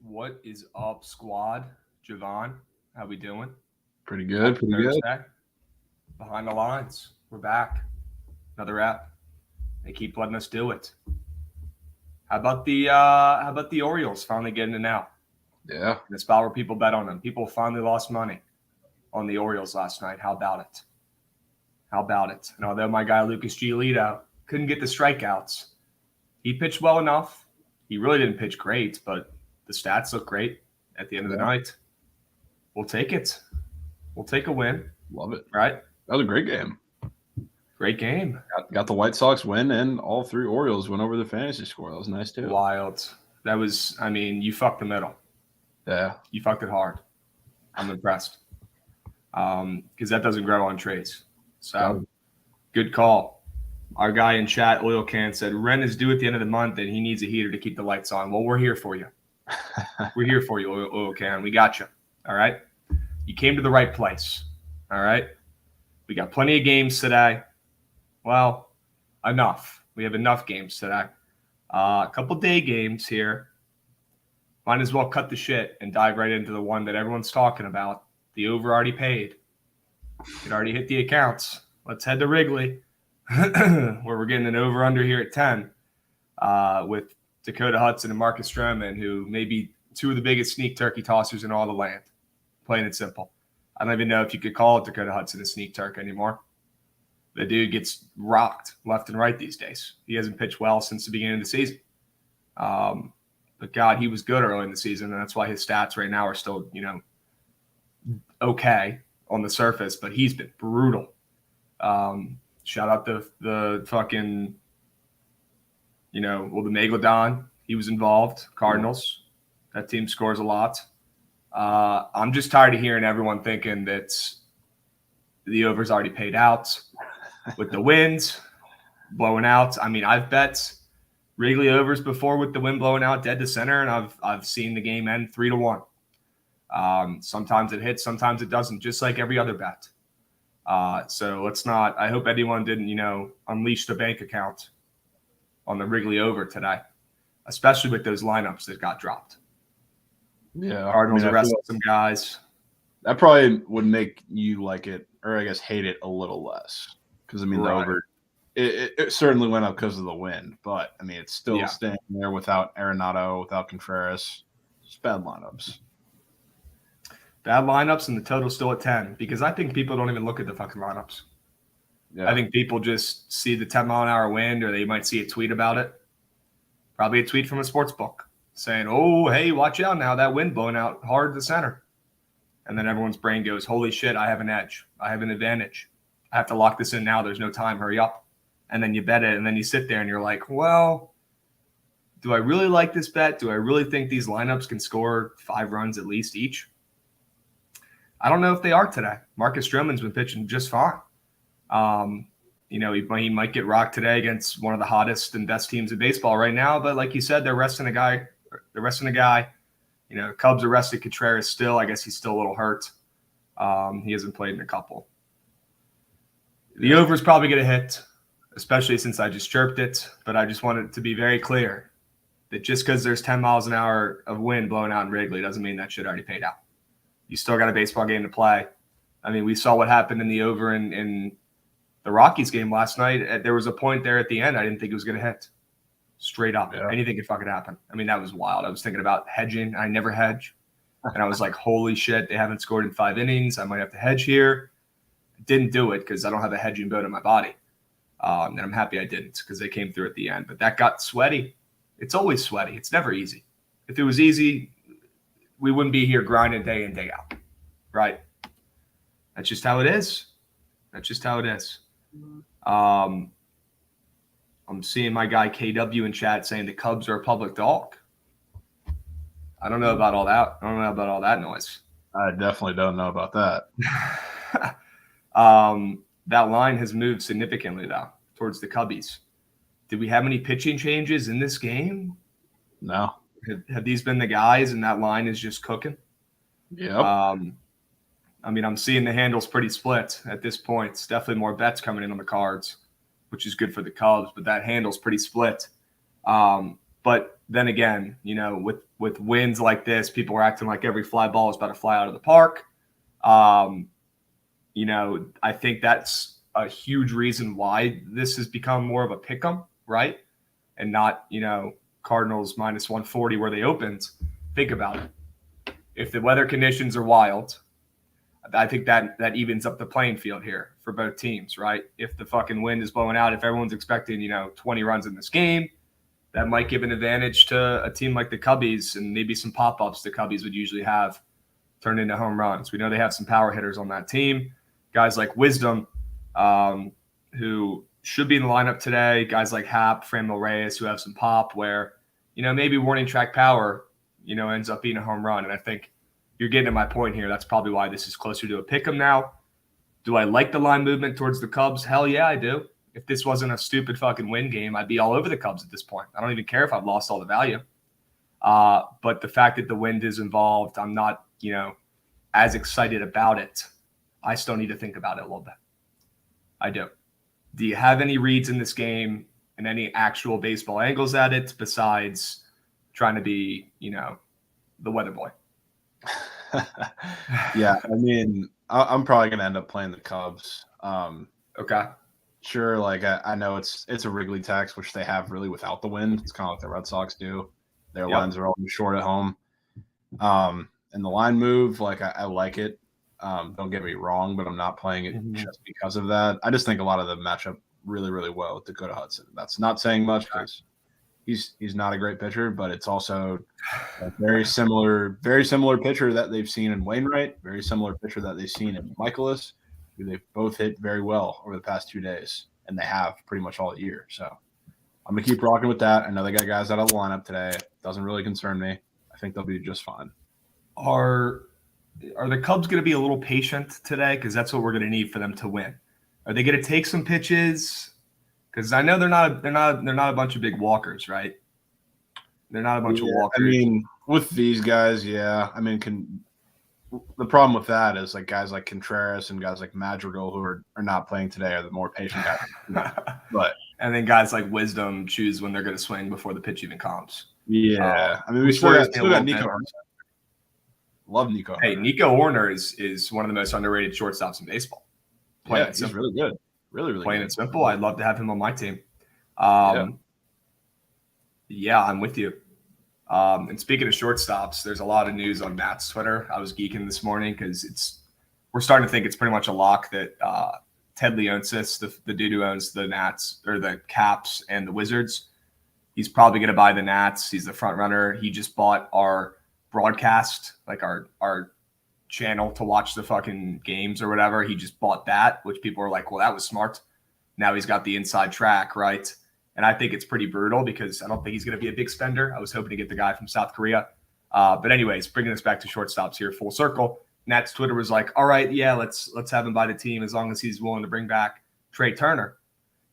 What is up, squad? Jovan, how we doing? Pretty good, pretty good. Behind the lines, we're back. Another app. They keep letting us do it. How about the Orioles finally getting it out? Yeah. The spot where people bet on them. People finally lost money on the Orioles last night. How about it? How about it? And although my guy Lucas Giolito couldn't get the strikeouts, he pitched well enough. He really didn't pitch great, but the stats look great at the end of the night. We'll take it. We'll take a win. Love it. Right? That was a great game. Great game. Got the White Sox win, and all three Orioles went over the fantasy score. That was nice, too. Wild. That was, you fucked the middle. Yeah. You fucked it hard. I'm impressed. Because that doesn't grow on trades. So, good call. Our guy in chat, Oil Can, said, Ren is due at the end of the month, and he needs a heater to keep the lights on. Well, we're here for you. We're here for you, Oil Can. We got you. All right? You came to the right place. All right? We got plenty of games today. Well, enough. We have enough games today. A couple day games here. Might as well cut the shit and dive right into the one that everyone's talking about. The over already paid. It already hit the accounts. Let's head to Wrigley, where we're getting an over-under here at 10 with Dakota Hudson and Marcus Stroman, who may be two of the biggest sneak turkey tossers in all the land. Plain and simple. I don't even know if you could call it Dakota Hudson a sneak turk anymore. The dude gets rocked left and right these days. He hasn't pitched well since the beginning of the season. But, God, he was good early in the season, and that's why his stats right now are still, okay on the surface. But he's been brutal. Shout out the fucking, the Megalodon. He was involved. Cardinals. That team scores a lot. I'm just tired of hearing everyone thinking that the over's already paid out with the wind blowing out. I've bet Wrigley overs before with the wind blowing out dead to center, and I've seen the game end 3-1. Sometimes it hits, sometimes it doesn't, just like every other bet. So let's not. I hope anyone didn't, unleash the bank account on the Wrigley over today, especially with those lineups that got dropped. Yeah, Cardinals arrested some guys. That probably would make you like it, or I guess hate it a little less, because the over, it certainly went up because of the wind, but it's still staying there without Arenado, without Contreras. It's bad lineups. Bad lineups, and the total's still at 10 because I think people don't even look at the fucking lineups. Yeah. I think people just see the 10-mile-an-hour wind, or they might see a tweet about it. Probably a tweet from a sports book saying, oh, hey, watch out now, that wind blowing out hard to center. And then everyone's brain goes, holy shit, I have an edge. I have an advantage. I have to lock this in now. There's no time. Hurry up. And then you bet it, and then you sit there and you're like, well, do I really like this bet? Do I really think these lineups can score 5 runs at least each? I don't know if they are today. Marcus Stroman's been pitching just fine. He might get rocked today against one of the hottest and best teams in baseball right now. But like you said, they're resting a guy. Cubs arrested Contreras still. I guess he's still a little hurt. He hasn't played in a couple. The over is probably going to hit, especially since I just chirped it. But I just want it to be very clear that just because there's 10 miles an hour of wind blowing out in Wrigley doesn't mean that shit already paid out. You still got a baseball game to play. We saw what happened in the over in the Rockies game last night. There was a point there at the end I didn't think it was going to hit. Straight up. Yeah. Anything could fucking happen. That was wild. I was thinking about hedging. I never hedge. And I was like, holy shit, they haven't scored in 5 innings. I might have to hedge here. Didn't do it because I don't have a hedging bone in my body. And I'm happy I didn't because they came through at the end. But that got sweaty. It's always sweaty. It's never easy. If it was easy, we wouldn't be here grinding day in, day out. Right? That's just how it is. I'm seeing my guy KW in chat saying the Cubs are a public dog. I don't know about all that. I don't know about all that noise. I definitely don't know about that. That line has moved significantly, though, towards the Cubbies. Did we have any pitching changes in this game? No. Have these been the guys and that line is just cooking? Yep. I mean, I'm seeing the handles pretty split at this point. It's definitely more bets coming in on the Cards, which is good for the Cubs, but that handle's pretty split. But then again, you know, with wins like this, people are acting like every fly ball is about to fly out of the park. You know, I think that's a huge reason why this has become more of a pick 'em, right? And not, you know, Cardinals minus 140 where they opened. Think about it. If the weather conditions are wild, I think that evens up the playing field here for both teams, right? If the fucking wind is blowing out, if everyone's expecting, you know, 20 runs in this game, that might give an advantage to a team like the Cubbies, and maybe some pop-ups the Cubbies would usually have turned into home runs. We know they have some power hitters on that team. Guys like Wisdom, who should be in the lineup today. Guys like Hap, Framil Reyes, who have some pop where, you know, maybe warning track power, you know, ends up being a home run. And I think you're getting to my point here. That's probably why this is closer to a pick 'em now. Do I like the line movement towards the Cubs? Hell yeah, I do. If this wasn't a stupid fucking win game, I'd be all over the Cubs at this point. I don't even care if I've lost all the value. But the fact that the wind is involved, I'm not, you know, as excited about it. I still need to think about it a little bit. I do. Do you have any reads in this game and any actual baseball angles at it besides trying to be, you know, the weather boy? Yeah, I mean, I'm probably going to end up playing the Cubs. Okay. Sure, like I know it's a Wrigley tax, which they have really without the wind. It's kind of like the Red Sox do. Their lines are always short at home. And the line move, like I like it. Don't get me wrong, but I'm not playing it just because of that. I just think a lot of them match up really, really well with Dakota Hudson. That's not saying much because he's not a great pitcher, but it's also a very similar pitcher that they've seen in Wainwright, very similar pitcher that they've seen in Michaelis, who they've both hit very well over the past 2 days, and they have pretty much all year. So I'm going to keep rocking with that. I know they got guys out of the lineup today. Doesn't really concern me. I think they'll be just fine. Are the Cubs going to be a little patient today? Because that's what we're going to need for them to win. Are they going to take some pitches? Because I know they're not a bunch of big walkers, right? They're not a bunch of walkers. I mean, with these guys, yeah. I mean, the problem with that is like guys like Contreras and guys like Madrigal who are not playing today are the more patient guys. But and then guys like Wisdom choose when they're going to swing before the pitch even comes. Yeah, I mean, we still got Nico. Love Nico. Hey, Nico Horner is one of the most underrated shortstops in baseball. He's really good. Really, really plain good. And simple. I'd love to have him on my team. Yeah, I'm with you. And speaking of shortstops, there's a lot of news on Matt's Twitter. I was geeking this morning because we're starting to think it's pretty much a lock that Ted Leonsis, the dude who owns the Nats or the Caps and the Wizards, he's probably going to buy the Nats. He's the front runner. He just bought our broadcast, like our channel to watch the fucking games or whatever. He just bought that, which people are like, well, that was smart. Now he's got the inside track, right? And I think it's pretty brutal because I don't think he's going to be a big spender. I was hoping to get the guy from South Korea. But anyways, bringing us back to shortstops here, full circle. Nats Twitter was like, all right, yeah, let's have him buy the team as long as he's willing to bring back Trey Turner.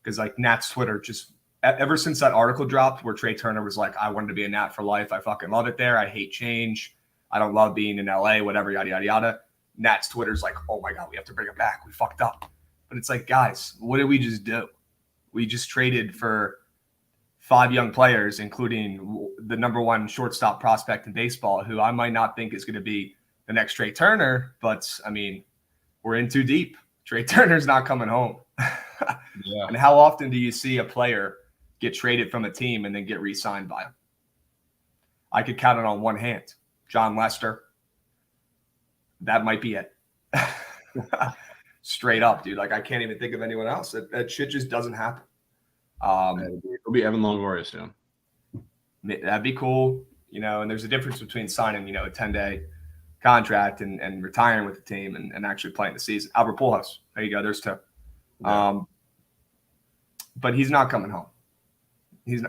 Because like Nats Twitter just ever since that article dropped where Trey Turner was like, I wanted to be a Nat for life. I fucking love it there. I hate change. I don't love being in LA, whatever, yada, yada, yada. Nats Twitter's like, oh my God, we have to bring him back. We fucked up. But it's like, guys, what did we just do? We just traded for 5 young players, including the number 1 shortstop prospect in baseball, who I might not think is going to be the next Trey Turner. But, I mean, we're in too deep. Trey Turner's not coming home. Yeah. And how often do you see a player get traded from a team and then get re-signed by him? I could count it on one hand. John Lester. That might be it. Straight up, dude. Like, I can't even think of anyone else. That shit just doesn't happen. It'll be Evan Longoria soon. That'd be cool. You know, and there's a difference between signing, you know, a 10-day contract and retiring with the team and actually playing the season. Albert Pujols. There you go. There's two. Yeah. But he's not coming home.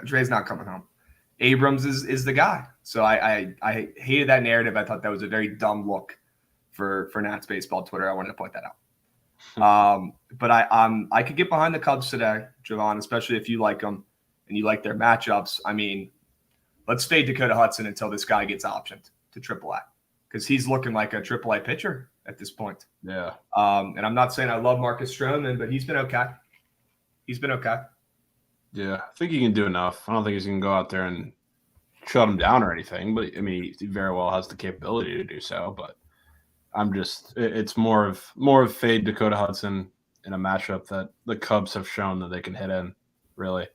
Dre's not coming home. Abrams is the guy. So I hated that narrative. I thought that was a very dumb look for Nats baseball Twitter. I wanted to point that out. But I could get behind the Cubs today, Jovan, especially if you like them and you like their matchups. I mean, let's fade Dakota Hudson until this guy gets optioned to AAA because he's looking like a AAA pitcher at this point. Yeah. And I'm not saying I love Marcus Stroman, but he's been okay. Yeah, I think he can do enough. I don't think he's going to go out there and shut him down or anything, but I mean, he very well has the capability to do so. But it's more of fade Dakota Hudson in a matchup that the Cubs have shown that they can hit in. Really.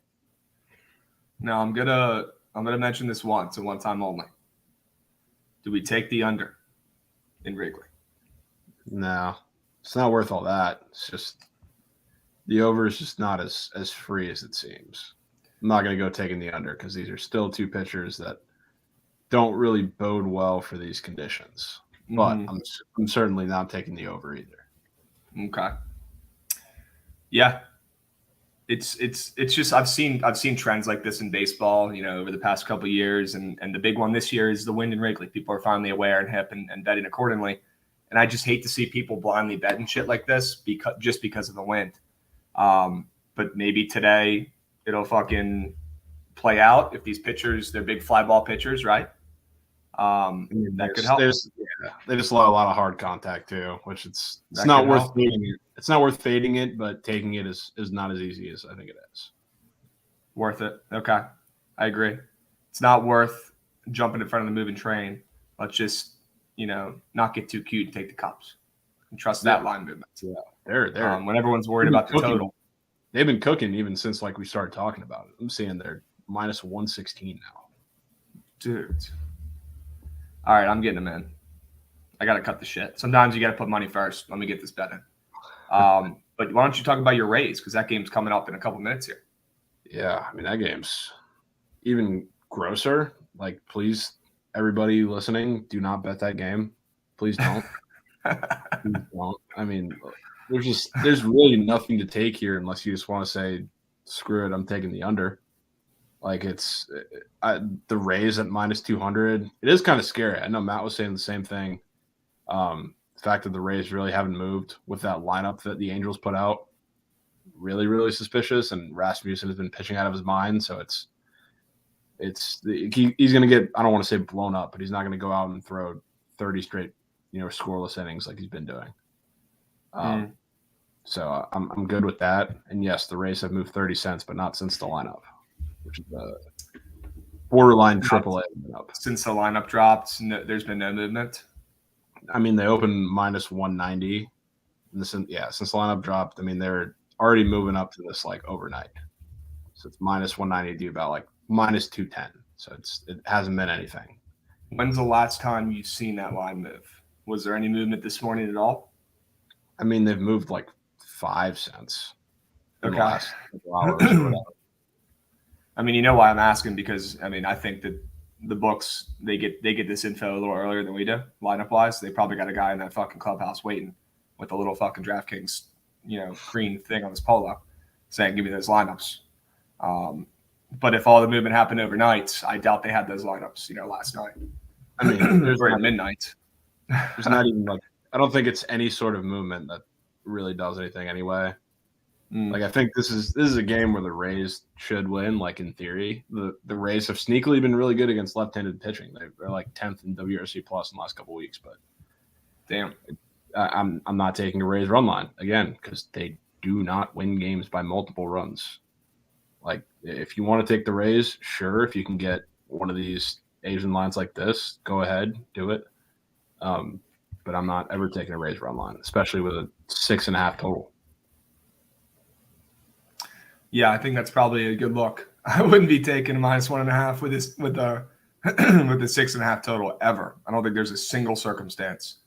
Now I'm gonna mention this once and one time only. Do we take the under in Wrigley? No, it's not worth all that. It's just the over is just not as free as it seems. I'm not going to go taking the under because these are still two pitchers that don't really bode well for these conditions. But I'm certainly not taking the over either. Okay. Yeah. It's just I've seen trends like this in baseball, over the past couple of years, and the big one this year is the wind in Wrigley. People are finally aware and hip and betting accordingly. And I just hate to see people blindly betting shit like this because of the wind. But maybe today it'll fucking play out if these pitchers, they're big fly ball pitchers, right? That could help. They just allow a lot of hard contact too, which it's not worth fading it. It's not worth fading it, but taking it is not as easy as I think it is. Worth it. Okay. I agree. It's not worth jumping in front of the moving train. Let's just, not get too cute and take the Cubs and trust that line movement. Yeah. They're when everyone's worried about the total. They've been cooking even since we started talking about it. I'm seeing they're minus 116 now. Dude. All right, I'm getting them in. I got to cut the shit. Sometimes you got to put money first. Let me get this bet in. But why don't you talk about your Rays? Because that game's coming up in a couple minutes here. Yeah, I mean, that game's even grosser. Please, everybody listening, do not bet that game. Please don't. Please don't. I mean, there's really nothing to take here unless you just want to say, screw it, I'm taking the under. The Rays at minus 200. It is kind of scary. I know Matt was saying the same thing. The fact that the Rays really haven't moved with that lineup that the Angels put out, really, really suspicious. And Rasmussen has been pitching out of his mind. So he's going to get, I don't want to say blown up, but he's not going to go out and throw 30 straight, scoreless innings like he's been doing. So I'm good with that. And yes, the Rays have moved 30 cents, but not since the lineup, which is borderline AAA lineup. Since the lineup dropped, there's been no movement. I mean, they opened minus 190. Since the lineup dropped, I mean, they're already moving up to this overnight. So it's minus 190 to about minus 210. So it hasn't been anything. When's the last time you've seen that line move? Was there any movement this morning at all? I mean, they've moved 5 cents. In the last couple hours or whatever. I mean, you know why I'm asking? Because I think that the books they get this info a little earlier than we do, lineup wise. They probably got a guy in that fucking clubhouse waiting with a little fucking DraftKings, green thing on his polo, saying, "Give me those lineups." But if all the movement happened overnight, I doubt they had those lineups, last night. I mean, there's at midnight. There's not even I don't think it's any sort of movement that really does anything anyway. I think this is a game where the Rays should win. In theory, the Rays have sneakily been really good against left-handed pitching. They're 10th in WRC plus in the last couple of weeks. But damn, I'm not taking a Rays run line again because they do not win games by multiple runs. If you want to take the Rays, sure. If you can get one of these Asian lines like this, go ahead, do it. But I'm not ever taking a Rays run line, especially with a 6.5 total. Yeah, I think that's probably a good look. I wouldn't be taking a minus 1.5 with the 6.5 total ever. I don't think there's a single circumstance,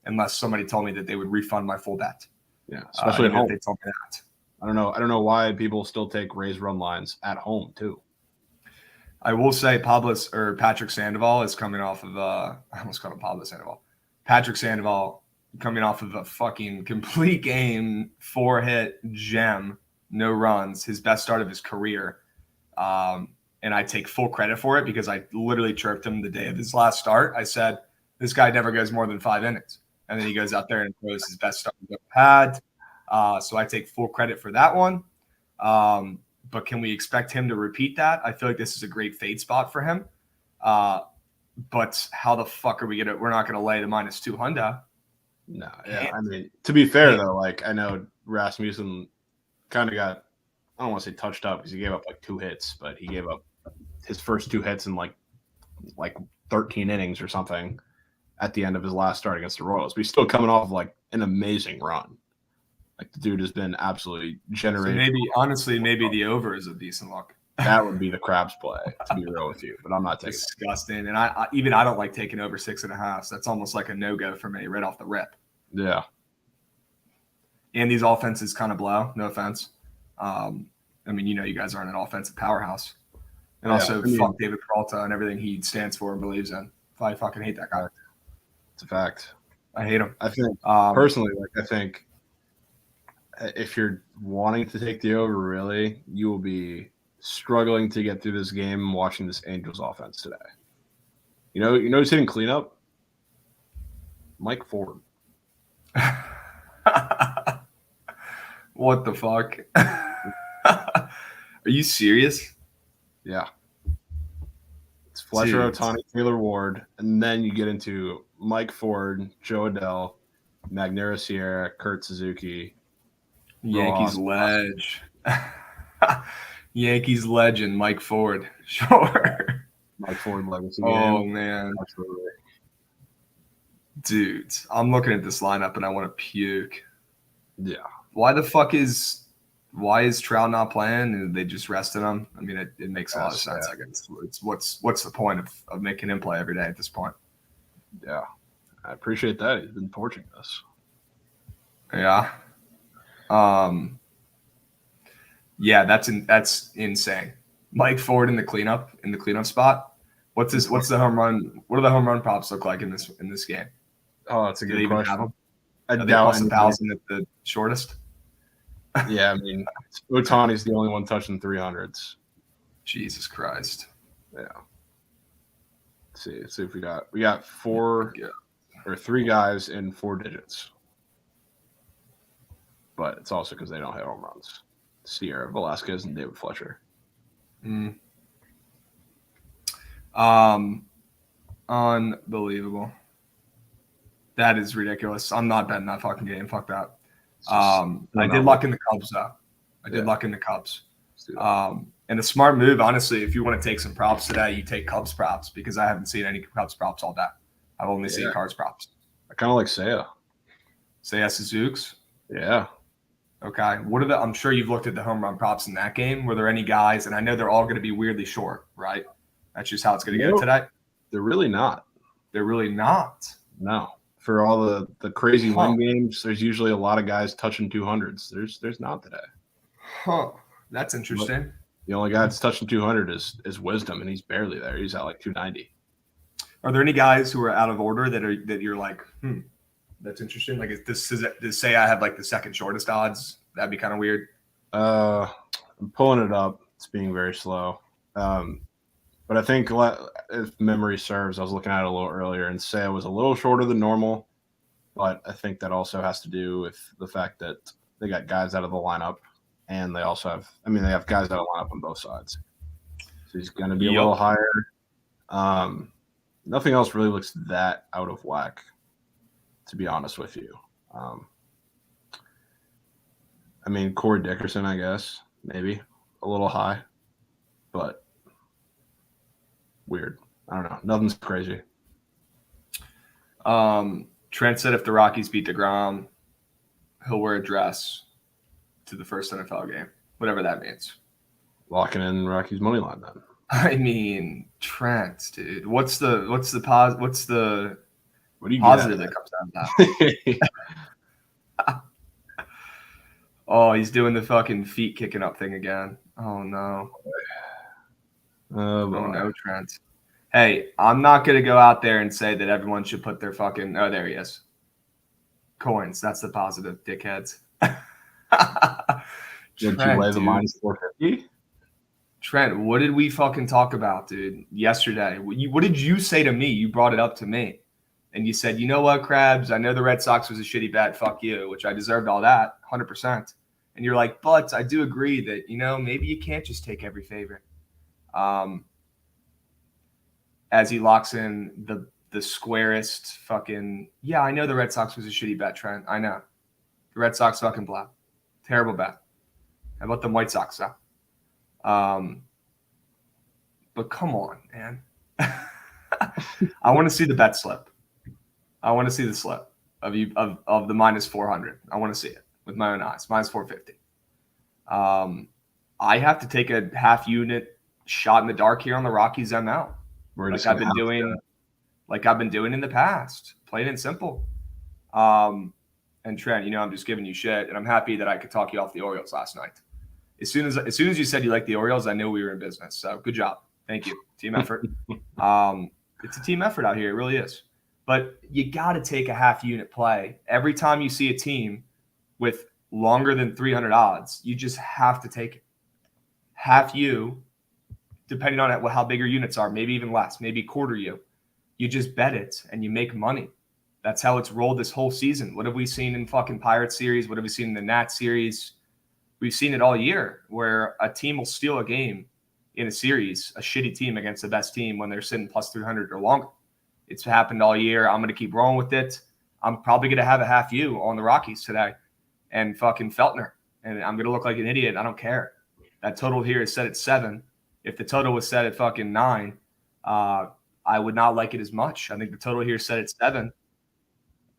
unless somebody told me that they would refund my full bet. Yeah, especially at home. If they told me that. I don't know why people still take Rays run lines at home too. I will say Patrick Sandoval is coming off of I almost called him Pablo Sandoval. Patrick Sandoval coming off of a fucking complete game, 4-hit gem, no runs, his best start of his career. And I take full credit for it because I literally chirped him the day of his last start. I said, this guy never goes more than 5 innings. And then he goes out there and throws his best start he's ever had. So I take full credit for that one. But can we expect him to repeat that? I feel like this is a great fade spot for him. But how the fuck are we gonna? We're not gonna lay the -2 Honda. No, yeah. I mean, to be fair though, like I know Rasmussen kind of got, I don't want to say touched up because he gave up like 2 hits, but he gave up his first 2 hits in like 13 innings or something at the end of his last start against the Royals. But he's still coming off of like an amazing run. Like the dude has been absolutely generated. So maybe the over is a decent look. That would be the Krabs play, to be real with you. But I'm not taking disgusting. And I don't like taking over 6.5. So that's almost like a no-go for me right off the rip. Yeah. And these offenses kind of blow. No offense. I mean, you guys aren't an offensive powerhouse. And also, fuck David Peralta and everything he stands for and believes in. I fucking hate that guy. It's a fact. I hate him. I think, personally, I think if you're wanting to take the over, really, you will be struggling to get through this game watching this Angels offense today. You know who's hitting cleanup? Mike Ford. What the fuck? Are you serious? Yeah. It's Fletcher, Ohtani, Taylor Ward, and then you get into Mike Ford, Joe Adell, Magneuris Sierra, Kurt Suzuki. Yankees ledge. Yankees legend, Mike Ford. Sure. Mike Ford legacy. Oh, man. Absolutely. Dude, I'm looking at this lineup and I want to puke. Yeah. Why is Trout not playing? And they just rested him? I mean, it makes a lot of sense, I guess. It's what's the point of making him play every day at this point? Yeah. I appreciate that. He's been torching us. Yeah. Yeah, that's insane. Mike Ford in the cleanup spot. What's the home run? What do the home run props look like in this game? Oh, that's a good question. I doubt 1,000 at the shortest. Yeah, I mean, Ohtani's the only one touching 300s. Jesus Christ. Yeah. Let's see if we got 4 or 3 guys in 4 digits. But it's also because they don't hit home runs. Sierra, Velasquez, and David Fletcher. Unbelievable. That is ridiculous. I'm not betting that fucking game. Fuck that. I did luck in the Cubs, though. I did luck in the Cubs. And a smart move, honestly, if you want to take some props today, you take Cubs props because I haven't seen any Cubs props all day. I've only seen Cards props. I kind of like Seiya. Seiya Suzukes? Yeah. Okay. I'm sure you've looked at the home run props in that game. Were there any guys, and I know they're all going to be weirdly short, right? That's just how it's going to go today. They're really not. They're really not. No. For all the crazy win games, there's usually a lot of guys touching 200s. There's not today. Huh. That's interesting. But the only guy that's touching 200 is Wisdom, and he's barely there. He's at like 290. Are there any guys who are out of order that you're like, that's interesting? Like, does say I have like the second shortest odds? That'd be kind of weird. I'm pulling it up. It's being very slow. But I think if memory serves, I was looking at it a little earlier, and Seiya was a little shorter than normal. But I think that also has to do with the fact that they got guys out of the lineup, and they also have guys out of the lineup on both sides. So he's going to be a little higher. Nothing else really looks that out of whack, to be honest with you. Corey Dickerson, I guess, maybe a little high, but weird. I don't know. Nothing's crazy. Trent said if the Rockies beat DeGrom, he'll wear a dress to the first NFL game, whatever that means. Locking in Rockies money line then. I mean, Trent, dude. What's the positive that comes out of that? Oh, he's doing the fucking feet kicking up thing again. Oh no. Oh no, Trent. Hey, I'm not going to go out there and say that everyone should put their fucking – oh, there he is. Coins. That's the positive, dickheads. Would you lay the minus 450? Trent, what did we fucking talk about, dude, yesterday? What did you say to me? You brought it up to me. And you said, you know what, Krabs? I know the Red Sox was a shitty bet. Fuck you, which I deserved all that, 100%. And you're like, but I do agree that, maybe you can't just take every favorite. As he locks in the squarest fucking – yeah, I know the Red Sox was a shitty bet, Trent. I know. The Red Sox fucking blow. Terrible bet. How about the White Sox, though? But come on, man. I want to see the bet slip. I want to see the slip of the minus 400. I want to see it with my own eyes. Minus 450. I have to take a half unit shot in the dark here on the Rockies ML. Like I've been doing in the past. Plain and simple. And Trent, I'm just giving you shit, and I'm happy that I could talk you off the Orioles last night. As soon as you said you like the Orioles, I knew we were in business. So good job. Thank you. Team effort. It's a team effort out here. It really is. But you got to take a half unit play. Every time you see a team with longer than 300 odds, you just have to take it. Half U, depending on how big your units are, maybe even less, maybe quarter U. You just bet it and you make money. That's how it's rolled this whole season. What have we seen in fucking Pirates series? What have we seen in the Nats series? We've seen it all year where a team will steal a game in a series, a shitty team against the best team when they're sitting plus 300 or longer. It's happened all year. I'm going to keep rolling with it. I'm probably going to have a half U on the Rockies today and fucking Feltner. And I'm going to look like an idiot. I don't care. That total here is set at 7. If the total was set at fucking 9, I would not like it as much. I think the total here is set at 7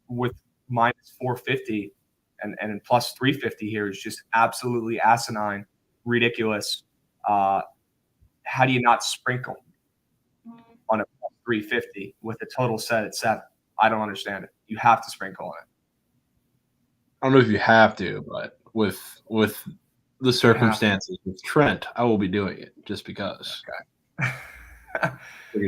with minus 450 and plus 350 here is just absolutely asinine, ridiculous. How do you not sprinkle on a plus 350 with a total set at 7? I don't understand it. You have to sprinkle on it. I don't know if you have to, but with the circumstances with Trent, I will be doing it just because. Okay.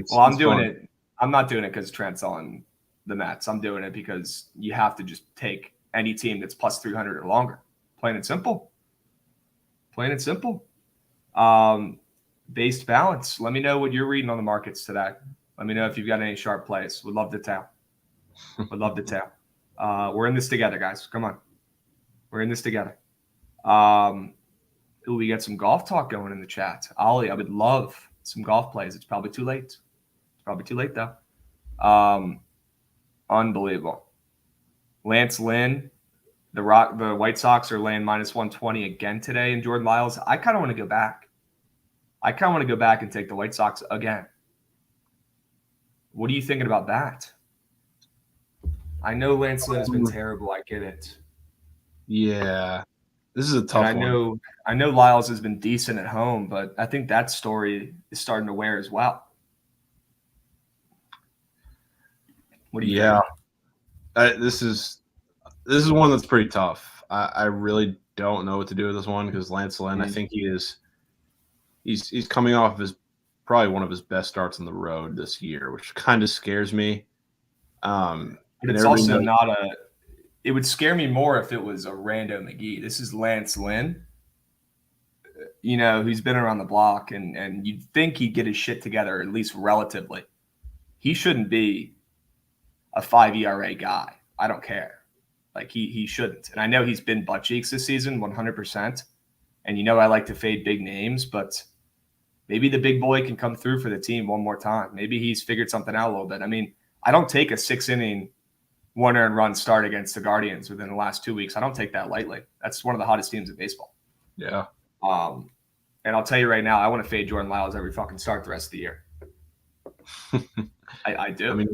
Well, I'm doing it. I'm not doing it because Trent's on the Mets. I'm doing it because you have to just take any team that's plus 300 or longer. Plain and simple. Plain and simple. Based balance. Let me know what you're reading on the markets today. Let me know if you've got any sharp plays. Would love to tell. Would love to tell. We're in this together, guys. Come on. We're in this together. We got some golf talk going in the chat. Ollie, I would love some golf plays. It's probably too late. It's probably too late, though. Unbelievable. Lance Lynn, the White Sox are laying minus 120 again today, and Jordan Lyles. I kind of want to go back. And take the White Sox again. What are you thinking about that? I know Lance Lynn has been terrible. I get it. Yeah. This is a tough one. I know Lyles has been decent at home, but I think that story is starting to wear as well. What do you think? This is one that's pretty tough. I really don't know what to do with this one because Lance Lynn, I think he's coming off of probably one of his best starts on the road this year, which kind of scares me. But it's also not it would scare me more if it was a rando McGee. This is Lance Lynn, who's been around the block, and you'd think he'd get his shit together, at least relatively. He shouldn't be a 5 ERA guy. I don't care. Like, he shouldn't. And I know he's been butt cheeks this season, 100%. And I like to fade big names, but maybe the big boy can come through for the team one more time. Maybe he's figured something out a little bit. I mean, I don't take a 6-inning one earned run start against the Guardians within the last 2 weeks. I don't take that lightly. That's one of the hottest teams in baseball. Yeah. And I'll tell you right now, I want to fade Jordan Lyles every fucking start the rest of the year. I do. I mean,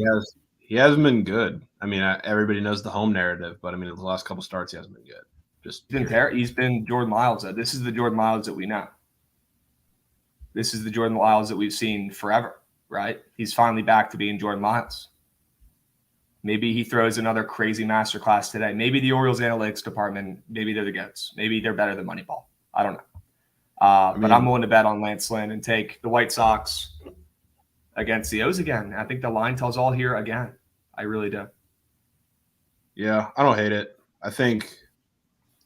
he hasn't been good. I mean, everybody knows the home narrative, but I mean, the last couple starts, he hasn't been good. He's been Jordan Lyles. This is the Jordan Lyles that we know. This is the Jordan Lyles that we've seen forever, right? He's finally back to being Jordan Lyles. Maybe he throws another crazy masterclass today. Maybe the Orioles analytics department, maybe they're the goats. Maybe they're better than Moneyball. I don't know. But I'm willing to bet on Lance Lynn and take the White Sox against the O's again. I think the line tells all here again. I really do. Yeah, I don't hate it. I think,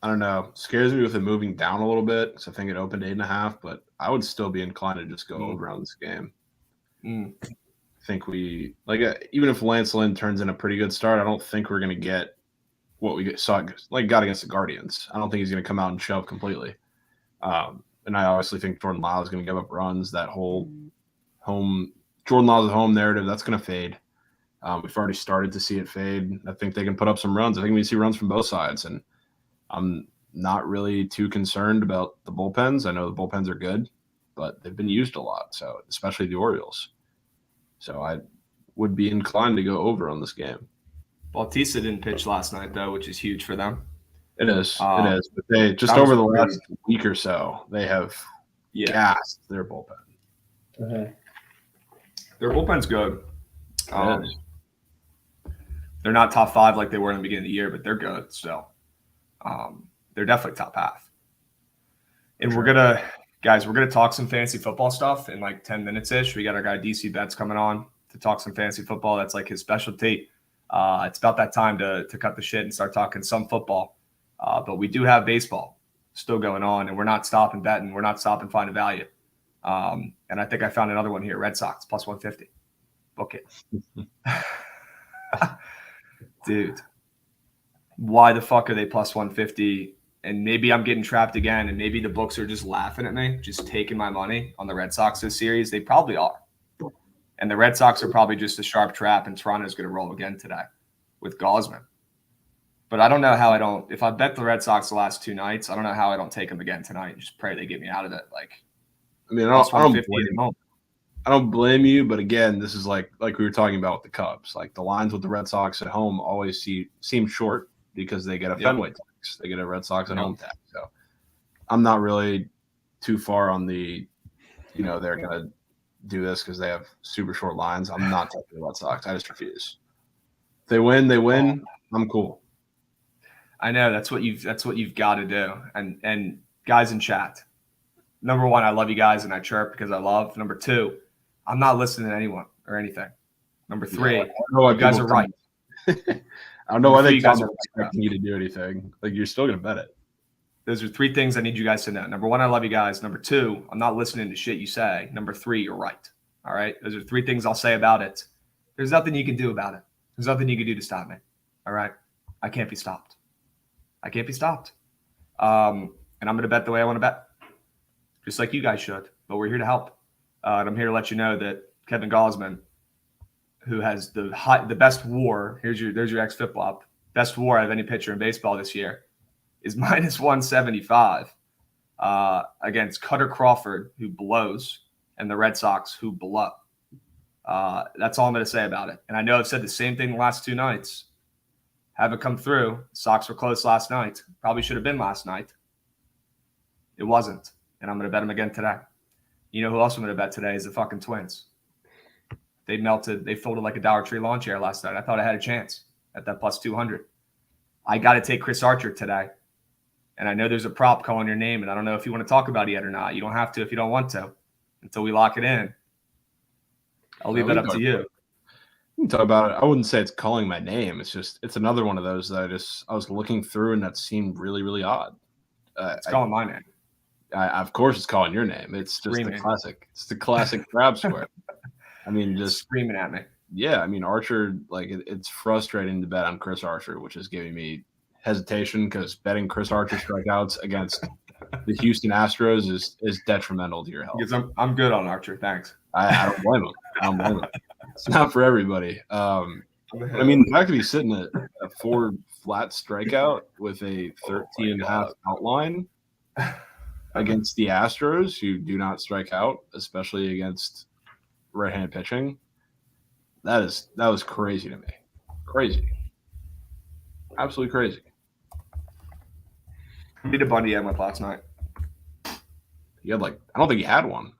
I don't know, scares me with it moving down a little bit. So I think it opened 8.5, but I would still be inclined to just go over on this game. I think we even if Lance Lynn turns in a pretty good start, I don't think we're going to get what we got against the Guardians. I don't think he's going to come out and shove completely. And I obviously think Jordan Lyle is going to give up runs. That whole Jordan Lyle's at home narrative, that's going to fade. We've already started to see it fade. I think they can put up some runs. I think we see runs from both sides, and I'm not really too concerned about the bullpens. I know the bullpens are good, but they've been used a lot, so especially the Orioles. So I would be inclined to go over on this game. Bautista didn't pitch last night, though, which is huge for them. It is. But they just over the last week or so, they have gassed their bullpen. Their bullpen's good. They're not top 5 like they were in the beginning of the year, but they're good still. They're definitely top half. And we're gonna talk some fantasy football stuff in like 10 minutes ish. We got our guy DC Betts coming on to talk some fantasy football. That's like his specialty. It's about that time to cut the shit and start talking some football. But we do have baseball still going on, and we're not stopping betting. We're not stopping finding value. And I think I found another one here. Red Sox plus 150. Book it. Dude, why the fuck are they plus 150? And maybe I'm getting trapped again, and maybe the books are just laughing at me, just taking my money on the Red Sox this series. They probably are. And the Red Sox are probably just a sharp trap, and Toronto's going to roll again today with Gosman. But I don't know how I don't – if I bet the Red Sox the last 2 nights, I don't know how I don't take them again tonight and just pray they get me out of it. I mean, I don't blame you, but again, this is like we were talking about with the Cubs. Like the lines with the Red Sox at home always seem short because they get a Fenway tax. They get a Red Sox at home tax. So I'm not really too far on the, they're going to do this because they have super short lines. I'm not taking the Red Sox. I just refuse. If they win, they win. I'm cool. I know that's what you've got to do. And guys in chat, number 1, I love you guys and I chirp because I love. Number 2, I'm not listening to anyone or anything. Number 3, you guys are right. I don't know why they guys are expecting you to do anything. Like you're still gonna bet it. Those are 3 things I need you guys to know. Number 1, I love you guys. Number 2, I'm not listening to shit you say. Number 3, you're right. All right. Those are 3 things I'll say about it. There's nothing you can do about it. There's nothing you can do to stop me. All right. I can't be stopped. And I'm gonna bet the way I want to bet. Just like you guys should. But we're here to help. And I'm here to let you know that Kevin Gosman, who has the best WAR, there's your xFIP flop, best WAR of any pitcher in baseball this year, is minus 175 against Cutter Crawford, who blows, and the Red Sox, who blow. That's all I'm going to say about it. And I know I've said the same thing the last 2 nights. Haven't come through. Sox were close last night. Probably should have been last night. It wasn't. And I'm going to bet them again today. You know who else I'm going to bet today is the fucking Twins. They melted. They folded like a Dollar Tree lawn chair last night. I thought I had a chance at that plus 200. I got to take Chris Archer today. And I know there's a prop calling your name, and I don't know if you want to talk about it yet or not. You don't have to if you don't want to until we lock it in. I'll leave that up to you. You can talk about it. I wouldn't say it's calling my name. It's another one of those that I was looking through, and that seemed really, really odd. It's calling my name. Of course, it's calling your name. It's just the classic. It's the classic Krabs square. I mean, just screaming at me. Yeah, I mean, Archer. It's frustrating to bet on Chris Archer, which is giving me hesitation because betting Chris Archer strikeouts against the Houston Astros is detrimental to your health. Because I'm good on Archer. Thanks. I don't blame him. It's not for everybody. I mean, the fact that he's sitting at a 4 flat strikeout with a 13.5 outline against the Astros, who do not strike out, especially against right-handed pitching, that was crazy to me. Crazy. Absolutely crazy. How many did Bundy have with last night? He had I don't think he had one.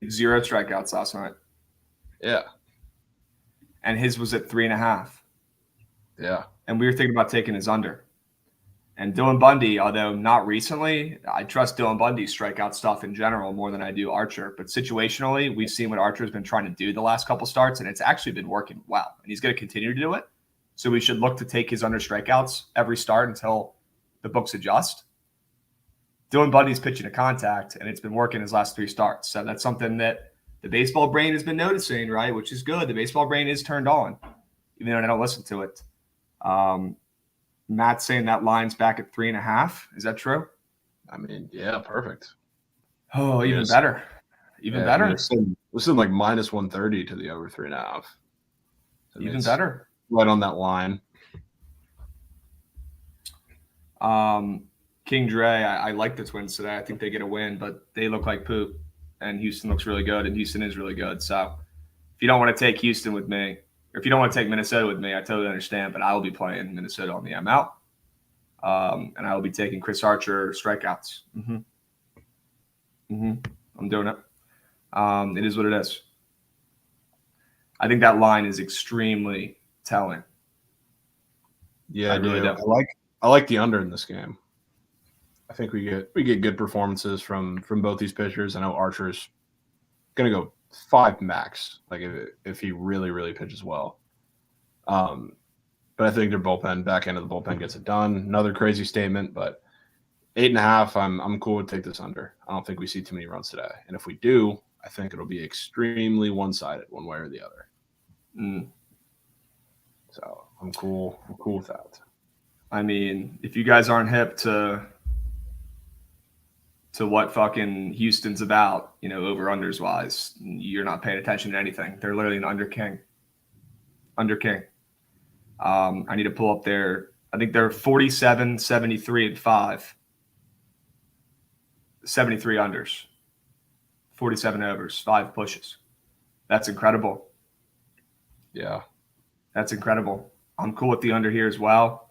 0 strikeouts last night. Yeah. And his was at 3.5. Yeah. And we were thinking about taking his under. And Dylan Bundy, although not recently, I trust Dylan Bundy's strikeout stuff in general more than I do Archer. But situationally, we've seen what Archer's been trying to do the last couple starts, and it's actually been working well. And he's going to continue to do it. So we should look to take his under strikeouts every start until the books adjust. Dylan Bundy's pitching to contact, and it's been working his last 3 starts. So that's something that the baseball brain has been noticing, right? Which is good. The baseball brain is turned on, even though I don't listen to it. Matt's saying that line's back at 3.5. Is that true? I mean, yeah, perfect. Oh, even better. Even better. I mean, this is like minus 130 to the over 3.5. Even better. Right on that line. King Dre, I like the Twins today. I think they get a win, but they look like poop. And Houston looks really good, and Houston is really good. So if you don't want to take Houston with me, or if you don't want to take Minnesota with me, I totally understand. But I will be playing Minnesota on the M out. And I will be taking Chris Archer strikeouts. I'm doing it. It is what it is. I think that line is extremely telling. Yeah, I really do. I like the under in this game. I think we get good performances from both these pitchers. I know Archer's gonna go 5 max, like if he really, really pitches well. But I think their bullpen, back end of the bullpen, gets it done. Another crazy statement, but 8.5, I'm cool with take this under. I don't think we see too many runs today. And if we do, I think it'll be extremely one-sided, one way or the other. So I'm cool with that. I mean, if you guys aren't hip to what fucking Houston's about, over-unders wise, you're not paying attention to anything. They're literally an under king. Under king. I need to pull up I think they're 47, 73, and 5. 73 unders. 47 overs, 5 pushes. That's incredible. Yeah. That's incredible. I'm cool with the under here as well.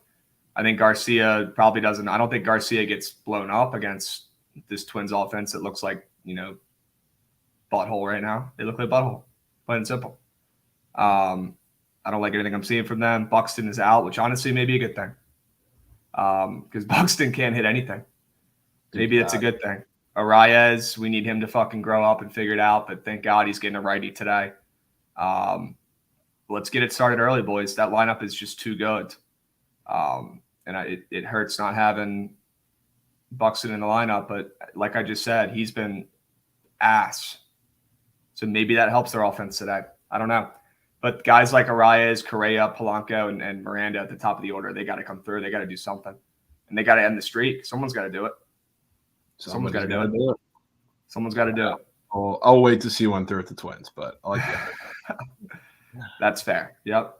I think Garcia probably doesn't. I don't think Garcia gets blown up against this Twins offense. It looks like, butthole right now. They look like butthole, plain and simple. I don't like anything I'm seeing from them. Buxton is out, which honestly may be a good thing. Because Buxton can't hit anything. Maybe it's a good thing. Arias, we need him to fucking grow up and figure it out, but thank God he's getting a righty today. Let's get it started early, boys. That lineup is just too good. It hurts not having Buxton in the lineup, but like I just said, he's been ass. So maybe that helps their offense today. I don't know. But guys like Arias, Correa, Polanco, and Miranda at the top of the order, they got to come through. They got to do something. And they got to end the streak. Someone's got to do it. Someone's got to do it. Someone's got to do it. I'll wait to see one through at the Twins, but I like that. That's fair. Yep.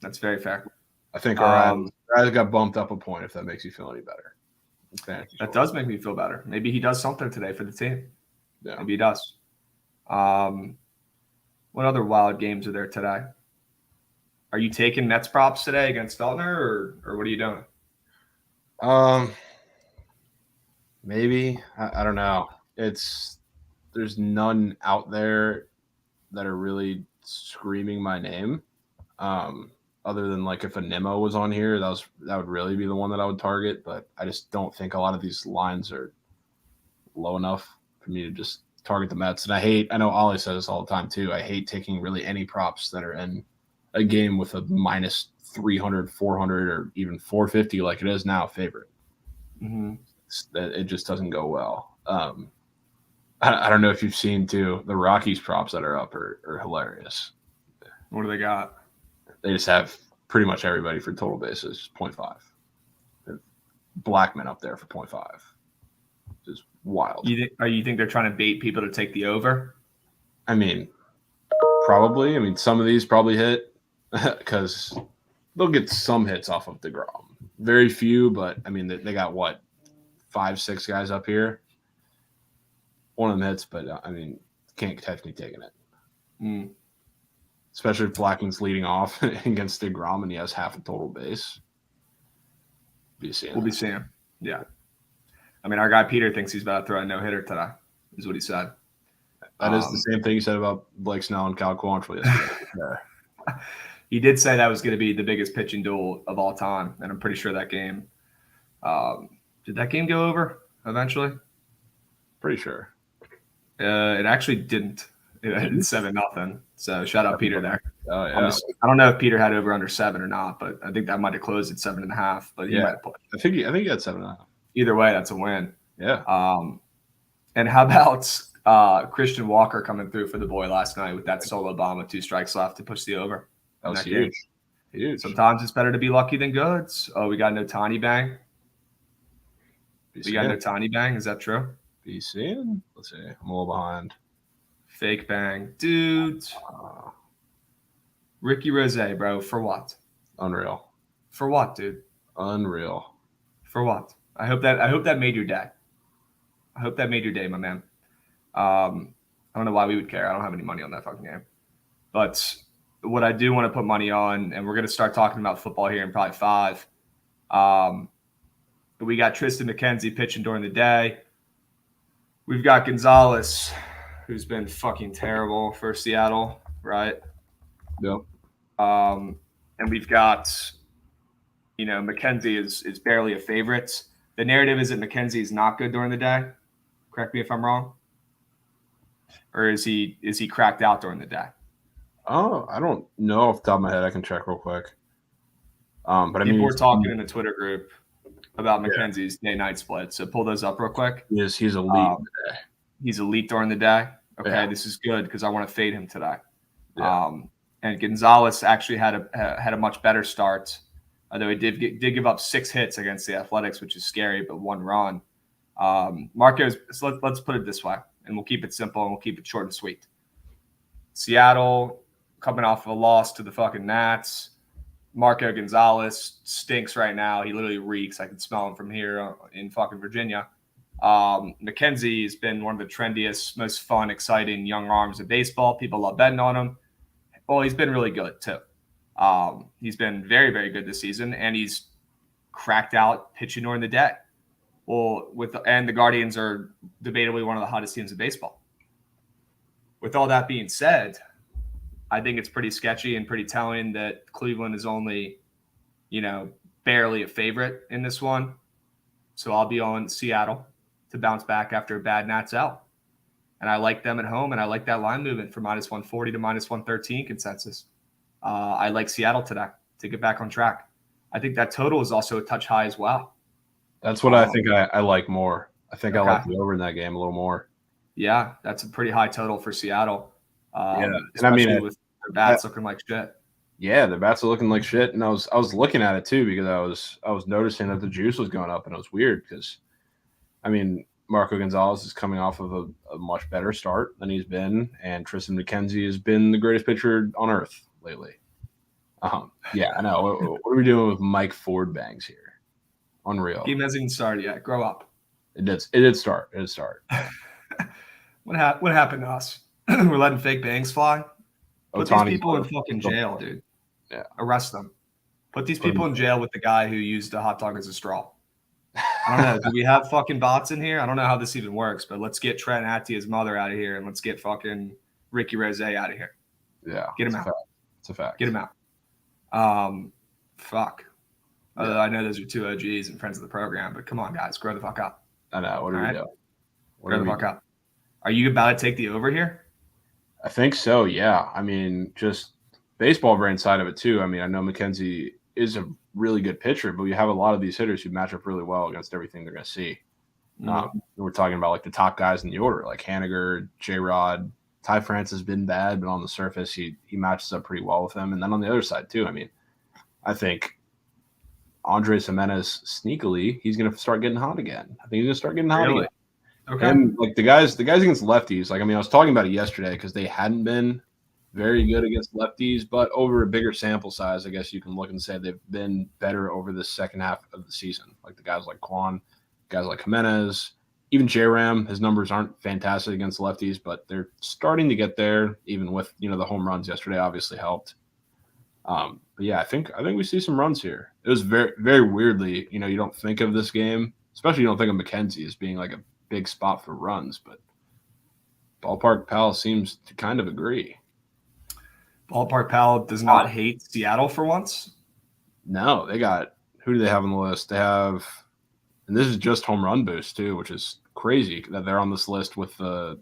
That's very fair. I think Arias got bumped up a point, if that makes you feel any better. That does make me feel better. Maybe he does something today for the team. Yeah. Maybe he does. What other wild games are there today? Are you taking Mets props today against Feltner, or what are you doing? Maybe. I don't know. There's none out there that are really screaming my name. Other than like if a Nimmo was on here, that would really be the one that I would target. But I just don't think a lot of these lines are low enough for me to just target the Mets. And I know Ollie says this all the time too. I hate taking really any props that are in a game with a minus 300, 400, or even 450 like it is now favorite. It just doesn't go well. I don't know if you've seen too, the Rockies props that are up are hilarious. What do they got? They just have pretty much everybody for total bases, 0.5. Blackman up there for 0.5. Just wild. You think they're trying to bait people to take the over? I mean, probably. I mean, some of these probably hit because they'll get some hits off of DeGrom. Very few, but I mean, they got what, 5, 6 guys up here. One of them hits, but I mean, can't catch me taking it. Especially if Blackman's leading off against DeGrom and he has half a total base. We'll be seeing him. Yeah. I mean, our guy Peter thinks he's about to throw a no-hitter today, is what he said. That is the same thing he said about Blake Snell and Cal Quantrill yesterday. He did say that was going to be the biggest pitching duel of all time, and I'm pretty sure that game Did that game go over eventually? Pretty sure. It actually didn't. It ended 7-0. So shout out Peter there. Oh yeah. I don't know if Peter had over under 7 or not, but I think that might have closed at 7.5. But he might have put. I think he had 7.5. Either way, that's a win. Yeah. And how about Christian Walker coming through for the boy last night with that solo bomb with 2 strikes left to push the over? That was huge. Huge. Sometimes it's better to be lucky than good. Oh, we got no tiny bang. We got no tiny bang. Is that true? Be seeing. Let's see. I'm a little behind. Fake bang, dude. Ricky Rose, bro. For what? Unreal. For what, dude? Unreal. For what? I hope that made your day. I hope that made your day, my man. I don't know why we would care. I don't have any money on that fucking game. But what I do want to put money on, and we're going to start talking about football here in probably 5. We got Tristan McKenzie pitching during the day. We've got Gonzalez, who's been fucking terrible for Seattle, right? Yep. And we've got, McKenzie is barely a favorite. The narrative is that McKenzie is not good during the day. Correct me if I'm wrong. Or is he cracked out during the day? Oh, I don't know off the top of my head. I can check real quick. But people were talking in the Twitter group about McKenzie's day-night split. So pull those up real quick. He's elite today. He's elite during the day. Okay, Yeah. This is good because I want to fade him today. Yeah. And Gonzalez actually had a much better start, although he did give up 6 hits against the Athletics, which is scary, but 1 run. Marco's. So let's put it this way, and we'll keep it simple and we'll keep it short and sweet. Seattle coming off of a loss to the fucking Nats. Marco Gonzalez stinks right now. He literally reeks. I can smell him from here in fucking Virginia. McKenzie has been one of the trendiest, most fun, exciting young arms of baseball. People love betting on him. Well, he's been really good too. He's been very, very good this season, and he's cracked out pitching during the day. Well, and the Guardians are debatably one of the hottest teams in baseball. With all that being said, I think it's pretty sketchy and pretty telling that Cleveland is only, barely a favorite in this one. So I'll be on Seattle to bounce back after a bad Nats out. And I like them at home, and I like that line movement from -140 to -113 consensus. I like Seattle today to get back on track. I think that total is also a touch high as well. That's what I think I like more. I think I like the over in that game a little more. Yeah, that's a pretty high total for Seattle. And especially with their bats looking like shit. Yeah, the bats are looking like shit, and I was looking at it too because I was noticing that the juice was going up, and it was weird because, Marco Gonzalez is coming off of a much better start than he's been, and Tristan McKenzie has been the greatest pitcher on earth lately. Yeah, I know. What are we doing with Mike Ford bangs here? Unreal. Game hasn't even started yet. Grow up. It did start. What happened to us? We're letting fake bangs fly. Put these people in fucking jail, dude. Yeah. Arrest them. Put these people in jail with the guy who used a hot dog as a straw. I don't know. Do we have fucking bots in here? I don't know how this even works, but let's get Trent Attia's mother out of here, and let's get fucking Ricky Rose out of here. Yeah. Get him out. It's a fact. Get him out. Fuck. Although I know those are 2 OGs and friends of the program, but come on, guys. Grow the fuck up. I know. What are we doing? Grow the fuck up. Are you about to take the over here? I think so, yeah. Just baseball brain side of it too. I know McKenzie is a really good pitcher, but we have a lot of these hitters who match up really well against everything they're going to see. We're talking about like the top guys in the order, like Haniger, J-Rod. Ty France has been bad, but on the surface, he matches up pretty well with him. And then on the other side too, I think Andres Jimenez sneakily, he's going to start getting hot again. I think he's going to start getting hot again. Okay. And like the guys against lefties, I was talking about it yesterday because they hadn't been very good against lefties, but over a bigger sample size, I guess you can look and say they've been better over the second half of the season. Like the guys like Kwan, guys like Jimenez, even J-Ram, his numbers aren't fantastic against lefties, but they're starting to get there, even with, the home runs yesterday obviously helped. But yeah, I think we see some runs here. It was very, very weirdly, you don't think of this game, especially you don't think of McKenzie as being like a big spot for runs, but Ballpark Pal seems to kind of agree. Ballpark Pal does not hate Seattle for once. No, they got – who do they have on the list? They have And this is just home run boost too, which is crazy that they're on this list with the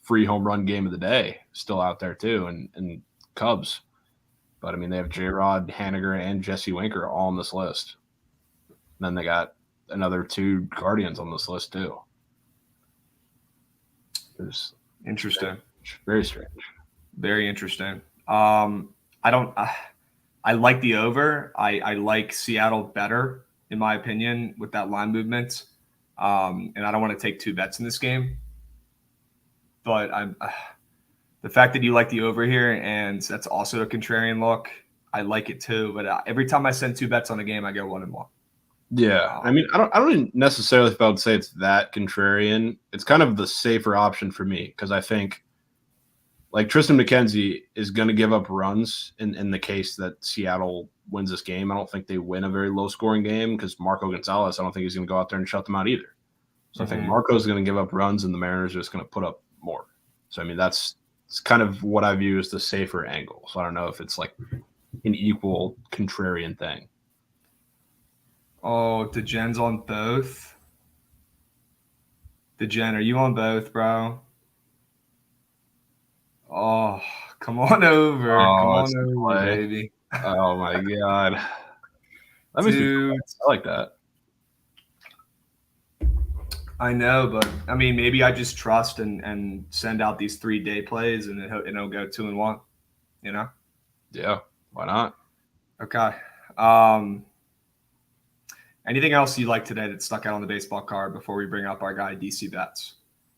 free home run game of the day still out there too, and Cubs. But I mean, they have J-Rod, Haniger, and Jesse Winker all on this list. And then they got another 2 Guardians on this list too. It's interesting. Very strange. Very interesting. I like the over. I like Seattle better, in my opinion, with that line movement. And I don't want to take 2 bets in this game. But the fact that you like the over here, and that's also a contrarian look, I like it too. But every time I send 2 bets on a game, I go 1-1. Yeah, I mean, I don't necessarily if I would say it's that contrarian. It's kind of the safer option for me because I think like Tristan McKenzie is going to give up runs in the case that Seattle wins this game. I don't think they win a very low scoring game because Marco Gonzalez, I don't think he's going to go out there and shut them out either. So I think Marco's going to give up runs and the Mariners are just going to put up more. So, I mean, it's kind of what I view as the safer angle. So I don't know if it's like an equal contrarian thing. Oh, DeGen's on both. DeGen, are you on both, bro? Oh, come on over. Come on over, baby. Oh, my God. Dude. I like that. I know, but I mean, maybe I just trust and send out these 3-day plays and it'll go 2-1, you know? Yeah, why not? Okay. Anything else you like today that stuck out on the baseball card before we bring up our guy DC Betts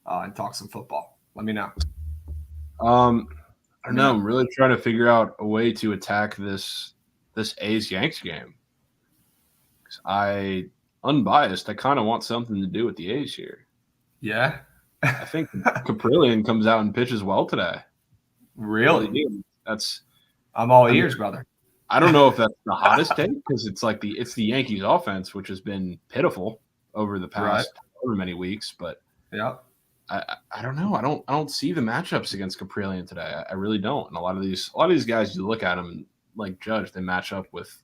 and talk some football? Let me know. I don't know. I'm really trying to figure out a way to attack this A's-Yanks game. Unbiased, I kind of want something to do with the A's here. Yeah? I think Caprillion comes out and pitches well today. Really? I'm all ears, brother. I don't know if that's the hottest take because it's the Yankees offense, which has been pitiful over the past over many weeks. But yeah, I don't know. I don't see the matchups against Caprillion today. I really don't. And a lot of these guys, you look at them and like Judge, they match up with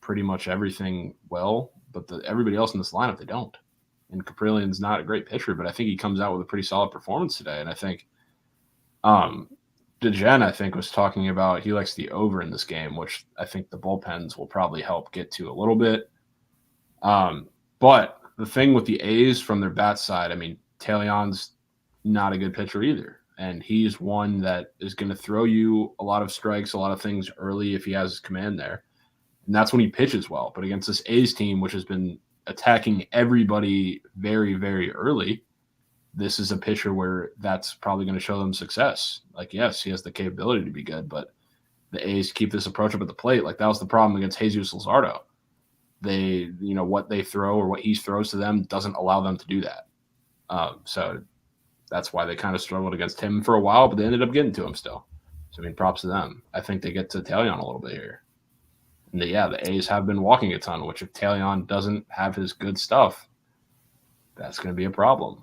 pretty much everything well, but everybody else in this lineup they don't. And Caprillion's not a great pitcher, but I think he comes out with a pretty solid performance today. And I think DeGen, I think, was talking about he likes the over in this game, which I think the bullpens will probably help get to a little bit. But the thing with the A's from their bat side, I mean, Taillon's not a good pitcher either. And he's one that is going to throw you a lot of strikes, a lot of things early if he has his command there. And that's when he pitches well. But against this A's team, which has been attacking everybody very, very early, this is a pitcher where that's probably going to show them success. Like, yes, he has the capability to be good, but the A's keep this approach up at the plate. Like, that was the problem against Jesus Luzardo. They, what they throw or what he throws to them doesn't allow them to do that. So that's why they kind of struggled against him for a while, but they ended up getting to him still. So, I mean, props to them. I think they get to Taillon a little bit here. And the A's have been walking a ton, which if Taillon doesn't have his good stuff, that's going to be a problem.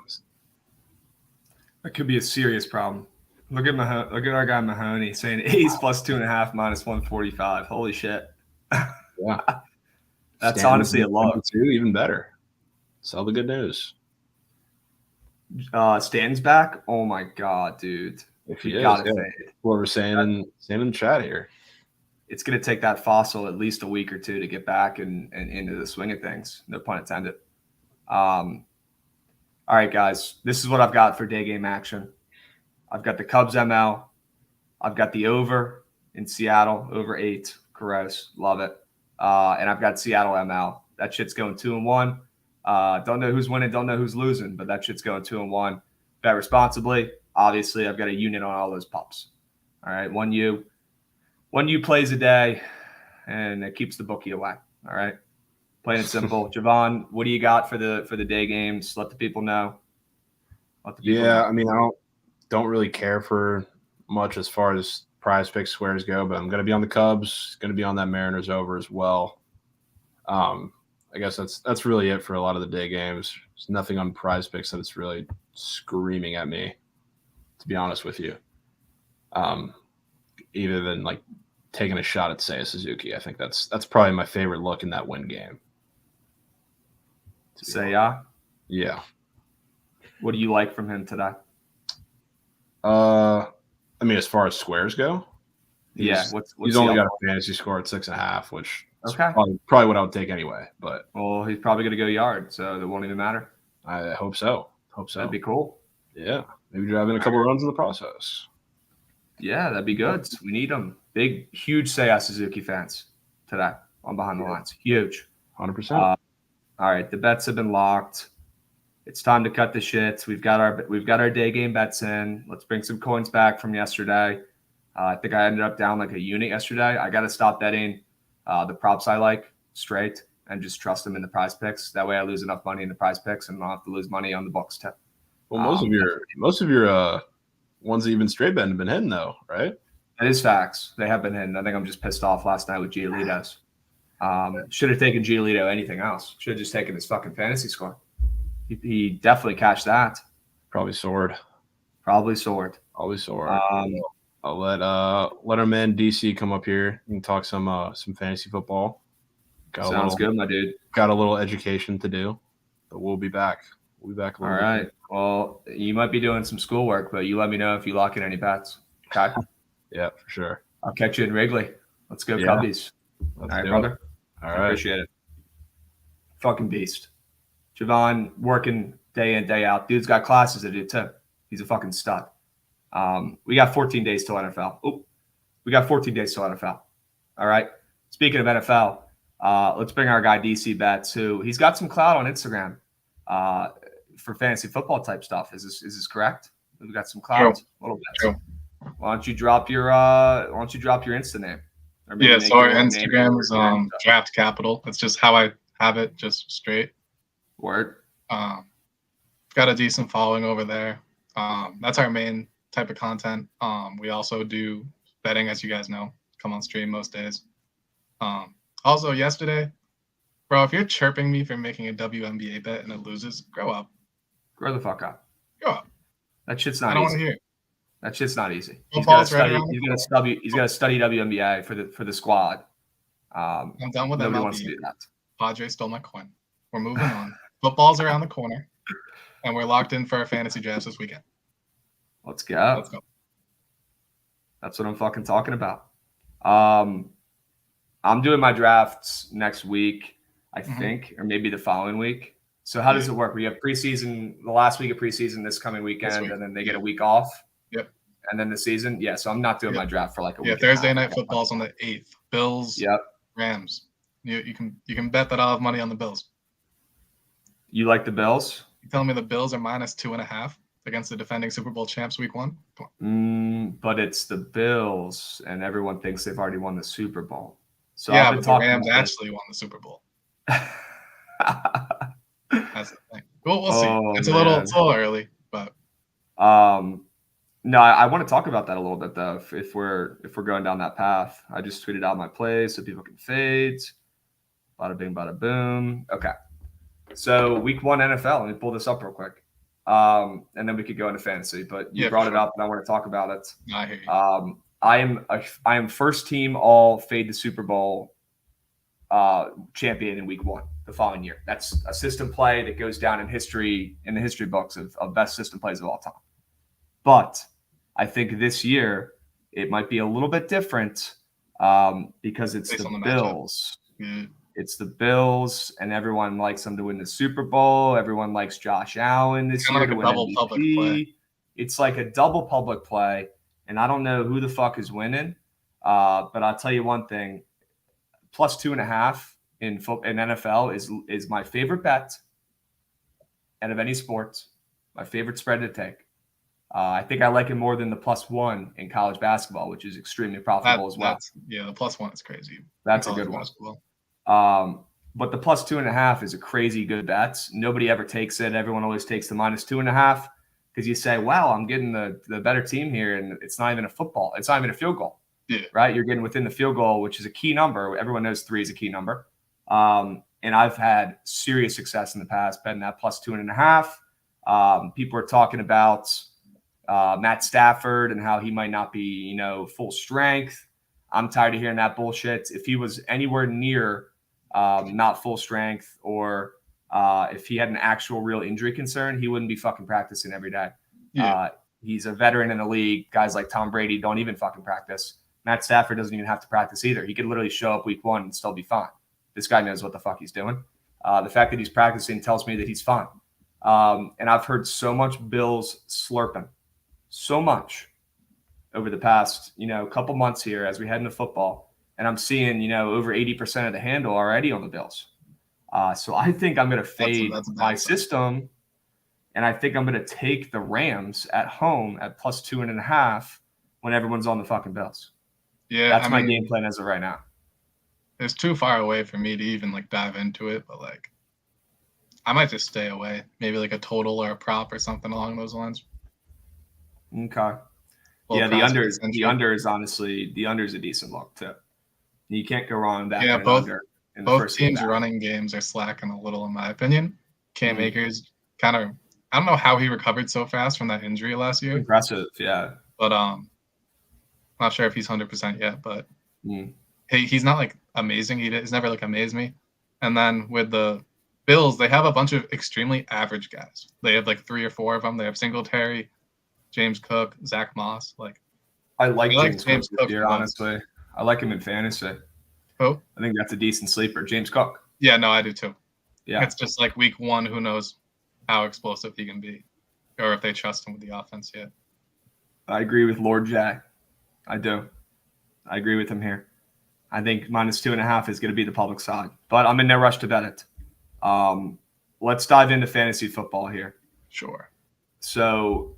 That could be a serious problem. Look at our guy Mahoney saying A's plus 2.5 minus 145. Holy shit. Yeah. That's honestly a lot. Even better. Sell the good news. Stanton's back. Oh my God, dude. If he is, what we're saying in the chat here. It's going to take that fossil at least a week or two to get back and into the swing of things. No pun intended. All right, guys. This is what I've got for day game action. I've got the Cubs ML. I've got the over in Seattle, over 8. Gross. Love it. And I've got Seattle ML. That shit's going 2-1. Don't know who's winning, don't know who's losing, but that shit's going 2-1. Bet responsibly. Obviously, I've got a unit on all those pups. All right, one U plays a day, and it keeps the bookie away. All right, plain and simple. Jovan, what do you got for the day games? Let the people know. I mean, I don't really care for much as far as prize pick squares go, but I'm going to be on the Cubs. Going to be on that Mariners over as well. I guess that's really it for a lot of the day games. There's nothing on prize picks that it's really screaming at me, to be honest with you. Either than like taking a shot at Seiya Suzuki. I think that's probably my favorite look in that win game. Say yeah. Yeah. What do you like from him today? I mean, as far as squares go, He's only got a fantasy score at 6.5, which is okay. probably what I would take anyway. But he's probably going to go yard, so that won't even matter. I hope so. That'd be cool. Yeah, maybe driving a couple of runs in the process. Yeah, that'd be good. We need them. Big, huge Seiya Suzuki fans today on Behind the Lines. Huge. 100%. All right, the bets have been locked. It's time to cut the shit. We've got our day game bets in. Let's bring some coins back from yesterday. I think I ended up down like a unit yesterday. I got to stop betting the props I like straight and just trust them in the prize picks. That way I lose enough money in the prize picks and I don't have to lose money on the books too. Well, most of your ones that you've been straight betting have been hitting though, right? That is facts. They have been hitting. I think I'm just pissed off last night with Giolito's. Should have taken Giolito anything else. Should have just taken his fucking fantasy score. He definitely cashed that. Probably soared. Always soared. I'll let our man DC come up here and talk some fantasy football. Sounds good, my dude. Got a little education to do, but we'll be back. All right. Well, you might be doing some schoolwork, but you let me know if you lock in any bets. Okay. Yeah, for sure. I'll catch you in Wrigley. Let's go, Cubbies. All right, brother. All right. I appreciate it. Fucking beast. Jovan working day in, day out. Dude's got classes to do too. He's a fucking stud. We got 14 days till NFL. We got 14 days till NFL. All right. Speaking of NFL, let's bring our guy DC Betts, who he's got some clout on Instagram for fantasy football type stuff. Is this correct? We've got some clout. A little bit. True. Why don't you drop your Insta name? Yeah, so our Instagram is Draft Capital. That's just how I have it, just straight. Word. Got a decent following over there. That's our main type of content. We also do betting, as you guys know. Come on stream most days. Also yesterday, bro, if you're chirping me for making a WNBA bet and it loses, grow up. Grow the fuck up. Grow up. That shit's not easy. I don't want to hear it. That shit's not easy. He's Football's got to study WNBA for the squad. I'm done with nobody MLB. wants to do that. Padre stole my coin. We're moving on. Football's around the corner, and we're locked in for our fantasy drafts this weekend. Let's go. That's what I'm fucking talking about. I'm doing my drafts next week, I think, or maybe the following week. So how does it work? We have preseason, the last week of preseason this coming weekend, and then they get a week off. Yep. And then the season. Yeah, so I'm not doing my draft for like a week. Yeah, Thursday night football's on the 8th. Bills, Yep. Rams. You can bet that I'll have money on the Bills. You like the Bills? You telling me the Bills are -2.5 against the defending Super Bowl champs week 1? But it's the Bills, and everyone thinks they've already won the Super Bowl. So yeah, but the Rams actually won the Super Bowl. That's the thing. We'll see. It's a little early, but no, I want to talk about that a little bit though. If we're going down that path, I just tweeted out my plays so people can fade. Bada bing, bada boom. Okay, so week 1 NFL. Let me pull this up real quick, and then we could go into fantasy. But you brought it up, and I want to talk about it. I hear you. I am first team all fade the Super Bowl champion in week 1 the following year. That's a system play that goes down in history, in the history books of best system plays of all time. But I think this year it might be a little bit different because it's the Bills. It's the Bills, and everyone likes them to win the Super Bowl. Everyone likes Josh Allen this year to win MVP. Public play. It's like a double public play, and I don't know who the fuck is winning. But I'll tell you one thing: +2.5 in NFL is my favorite bet out of any sport. My favorite spread to take. I think I like it more than the +1 in college basketball, which is extremely profitable as well. The +1 is crazy. That's a good one. But the +2.5 is a crazy good bet. Nobody ever takes it. Everyone always takes the -2.5 because you say, wow, I'm getting the better team here, and it's not even a football. It's not even a field goal. Yeah. Right? You're getting within the field goal, which is a key number. Everyone knows 3 is a key number. And I've had serious success in the past betting that +2.5. People are talking about Matt Stafford and how he might not be, full strength. I'm tired of hearing that bullshit. If he was anywhere near not full strength or If he had an actual real injury concern, he wouldn't be fucking practicing every day. Yeah. He's a veteran in the league. Guys like Tom Brady don't even fucking practice. Matt Stafford doesn't even have to practice either. He could literally show up week 1 and still be fine. This guy knows what the fuck he's doing. The fact that he's practicing tells me that he's fine. And I've heard so much Bills slurping, so much over the past, couple months here as we head into football. And I'm seeing, over 80% of the handle already on the Bills. So I think I'm going to fade my system. And I think I'm going to take the Rams at home at plus 2.5 when everyone's on the fucking Bills. Yeah, that's my game plan as of right now. It's too far away for me to even dive into it, but I might just stay away. Maybe a total or a prop or something along those lines. Okay. Yeah, the under is honestly a decent look too. You can't go wrong with that. Yeah, both teams' running games are slacking a little, in my opinion. Cam Akers kind of, I don't know how he recovered so fast from that injury last year. Impressive, yeah. But not sure if he's 100% yet. But he's not amazing. He's never amazed me. And then with the Bills, they have a bunch of extremely average guys. They have 3 or 4 of them. They have Singletary, James Cook, Zach Moss. I like James Cook here, honestly. I like him in fantasy. Who? I think that's a decent sleeper. James Cook. Yeah, no, I do too. Yeah. It's just week 1, who knows how explosive he can be, or if they trust him with the offense yet. I agree with Lord J. I do. I agree with him here. I think minus 2.5 is going to be the public side, but I'm in no rush to bet it. Let's dive into fantasy football here. Sure. So,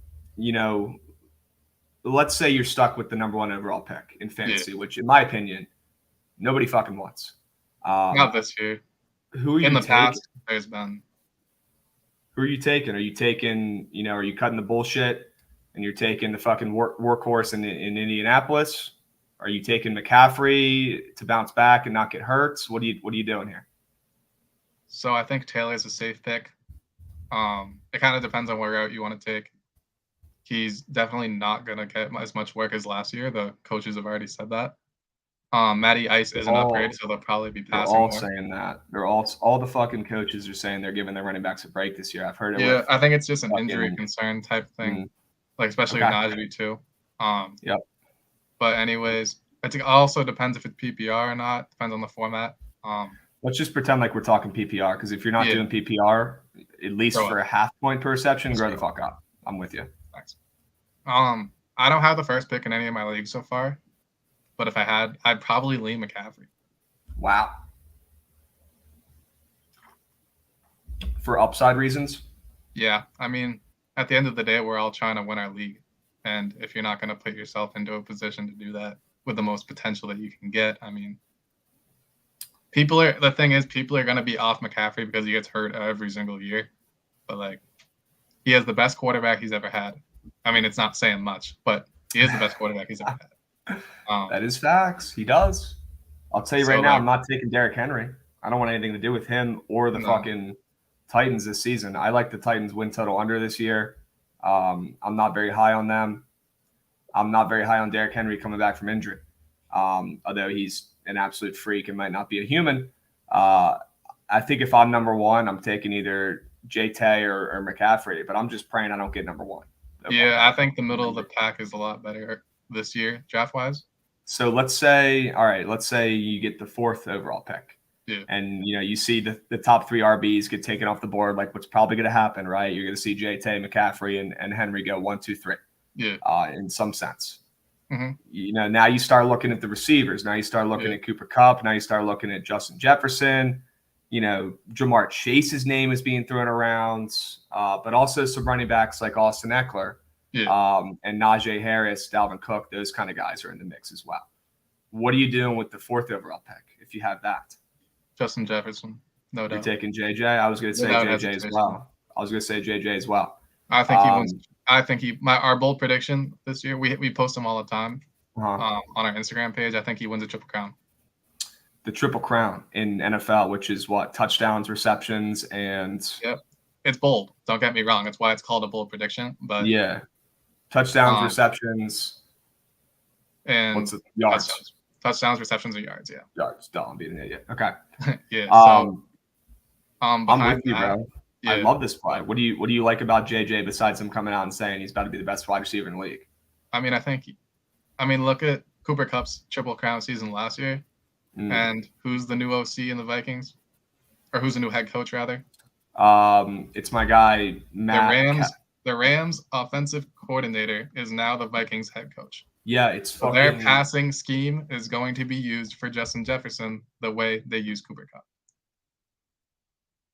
let's say you're stuck with the number 1 overall pick in fantasy, which, in my opinion, nobody fucking wants. Not this year. Who are you in the taking? past? There's been. Who are you taking? Are you taking? Are you cutting the bullshit and you're taking the fucking workhorse in Indianapolis? Are you taking McCaffrey to bounce back and not get hurt? What are you doing here? So I think Taylor's a safe pick. It kind of depends on what route you want to take. He's definitely not going to get as much work as last year. The coaches have already said that. Matty Ice is an upgrade, so they'll probably be passing. They're all more. saying that. They're all the fucking coaches are saying they're giving their running backs a break this year. I've heard it. Yeah, I think it's just an injury concern type thing, especially with Najee too. Yep. But anyways, I think it also depends if it's PPR or not. Depends on the format. Let's just pretend like we're talking PPR, because if you're not doing PPR, at least for a half point per reception, grow the fuck up. I'm with you. Thanks. I don't have the first pick in any of my leagues so far. But if I had, I'd probably lean McCaffrey. Wow. For upside reasons? Yeah. I mean, at the end of the day, we're all trying to win our league. And if you're not going to put yourself into a position to do that with the most potential that you can get, I mean, people are going to be off McCaffrey because he gets hurt every single year. But he has the best quarterback he's ever had. I mean, it's not saying much, but he is the best quarterback he's ever had. That is facts. He does. I'll tell you right now, I'm not taking Derrick Henry. I don't want anything to do with him or the fucking Titans this season. I like the Titans win total under this year. I'm not very high on them. I'm not very high on Derrick Henry coming back from injury. Although he's an absolute freak and might not be a human. I think if I'm number 1, I'm taking either J-Tay or McCaffrey, but I'm just praying I don't get number 1. Yeah, I think the middle of the pack is a lot better this year, draft-wise. So let's say you get the 4th overall pick. Yeah. And, you see the top 3 RBs get taken off the board, what's probably going to happen, right? You're going to see J-Tay, McCaffrey, and Henry go 1, 2, 3. Yeah. In some sense. Mm-hmm. Now you start looking at the receivers. Now you start looking at Cooper Kupp. Now you start looking at Justin Jefferson. Jamar Chase's name is being thrown around, but also some running backs like Austin Eckler. Yeah. And Najee Harris, Dalvin Cook, those kind of guys are in the mix as well. What are you doing with the 4th overall pick if you have that? Justin Jefferson, no doubt. You're taking JJ? I was going to say JJ as well. I think he wins. I think our bold prediction this year, we post him all the time on our Instagram page. I think he wins a Triple Crown. The Triple Crown in NFL, which is what? Touchdowns, receptions, and... Yep. It's bold. Don't get me wrong. That's why it's called a bold prediction. But yeah. Touchdowns, receptions, and what's it? Yards. Touchdowns, receptions, and yards. Yeah. Yards. Duh, I'm being an idiot. Okay. Yeah. I'm with you, bro. Yeah. I love this play. What do you like about JJ besides him coming out and saying he's about to be the best wide receiver in the league? I mean, look at Cooper Kupp's Triple Crown season last year, and who's the new OC in the Vikings, or who's the new head coach rather? It's my guy Matt. The Rams offensive coordinator is now the Vikings head coach. Yeah, it's so their passing scheme is going to be used for Justin Jefferson the way they use Cooper Kupp.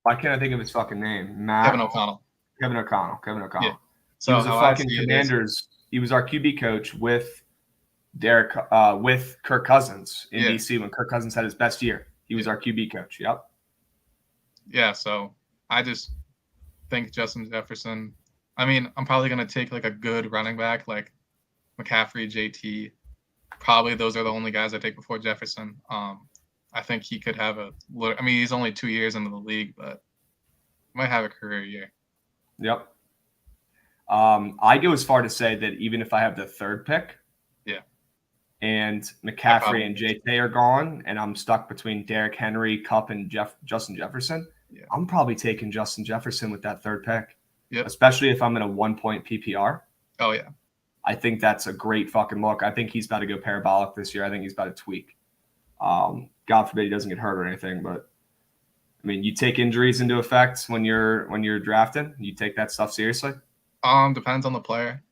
Why can't I think of his fucking name? Kevin O'Connell. Yeah. So he was a fucking Commanders. He was our QB coach with with Kirk Cousins in DC when Kirk Cousins had his best year. He was our QB coach. Yep. Yeah. So I just think Justin Jefferson. I mean, I'm probably gonna take like a good running back like McCaffrey, JT. Probably those are the only guys I take before Jefferson. I think he could have he's only 2 years into the league, but might have a career year. Yep. I go as far to say that even if I have the third pick, and McCaffrey and JT are gone, and I'm stuck between Derrick Henry, Kupp, and Justin Jefferson, I'm probably taking Justin Jefferson with that third pick. Yep. Especially if I'm in a 1-point PPR. Oh, yeah. I think that's a great fucking look. I think he's about to go parabolic this year. I think he's about to tweak. God forbid he doesn't get hurt or anything, but I mean, you take injuries into effect when you're drafting. You take that stuff seriously. Depends on the player.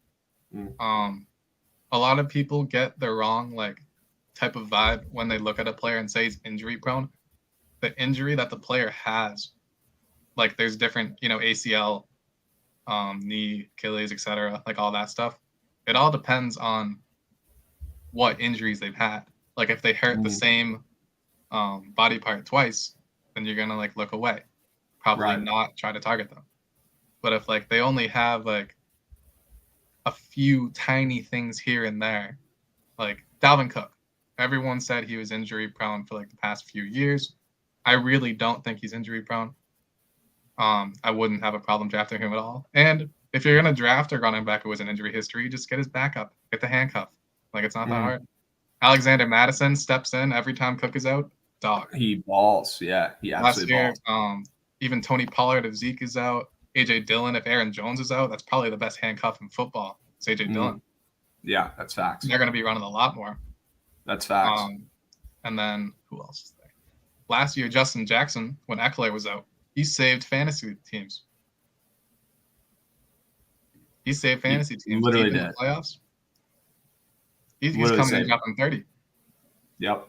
A lot of people get the wrong type of vibe when they look at a player and say he's injury prone. The injury that the player has, there's different, ACL, knee, Achilles, etc., all that stuff. It all depends on what injuries they've had. If they hurt the same body part twice, then you're gonna look away, probably not try to target them. But if they only have a few tiny things here and there, Dalvin Cook, everyone said he was injury prone for the past few years. I really don't think he's injury prone. I wouldn't have a problem drafting him at all. And if you're gonna draft a running back who has an injury history, just get his backup, get the handcuff. It's not that hard. Alexander Madison steps in every time Cook is out. Dog. He balls. Yeah, he absolutely balls. Even Tony Pollard, if Zeke is out, AJ Dillon, if Aaron Jones is out, that's probably the best handcuff in football. It's AJ Dillon. Yeah, that's facts. They're going to be running a lot more. That's facts. And then who else is there? Last year, Justin Jackson, when Eckler was out, he saved fantasy teams. He saved fantasy teams. Literally did. In the playoffs. He's coming in dropping 30. Yep.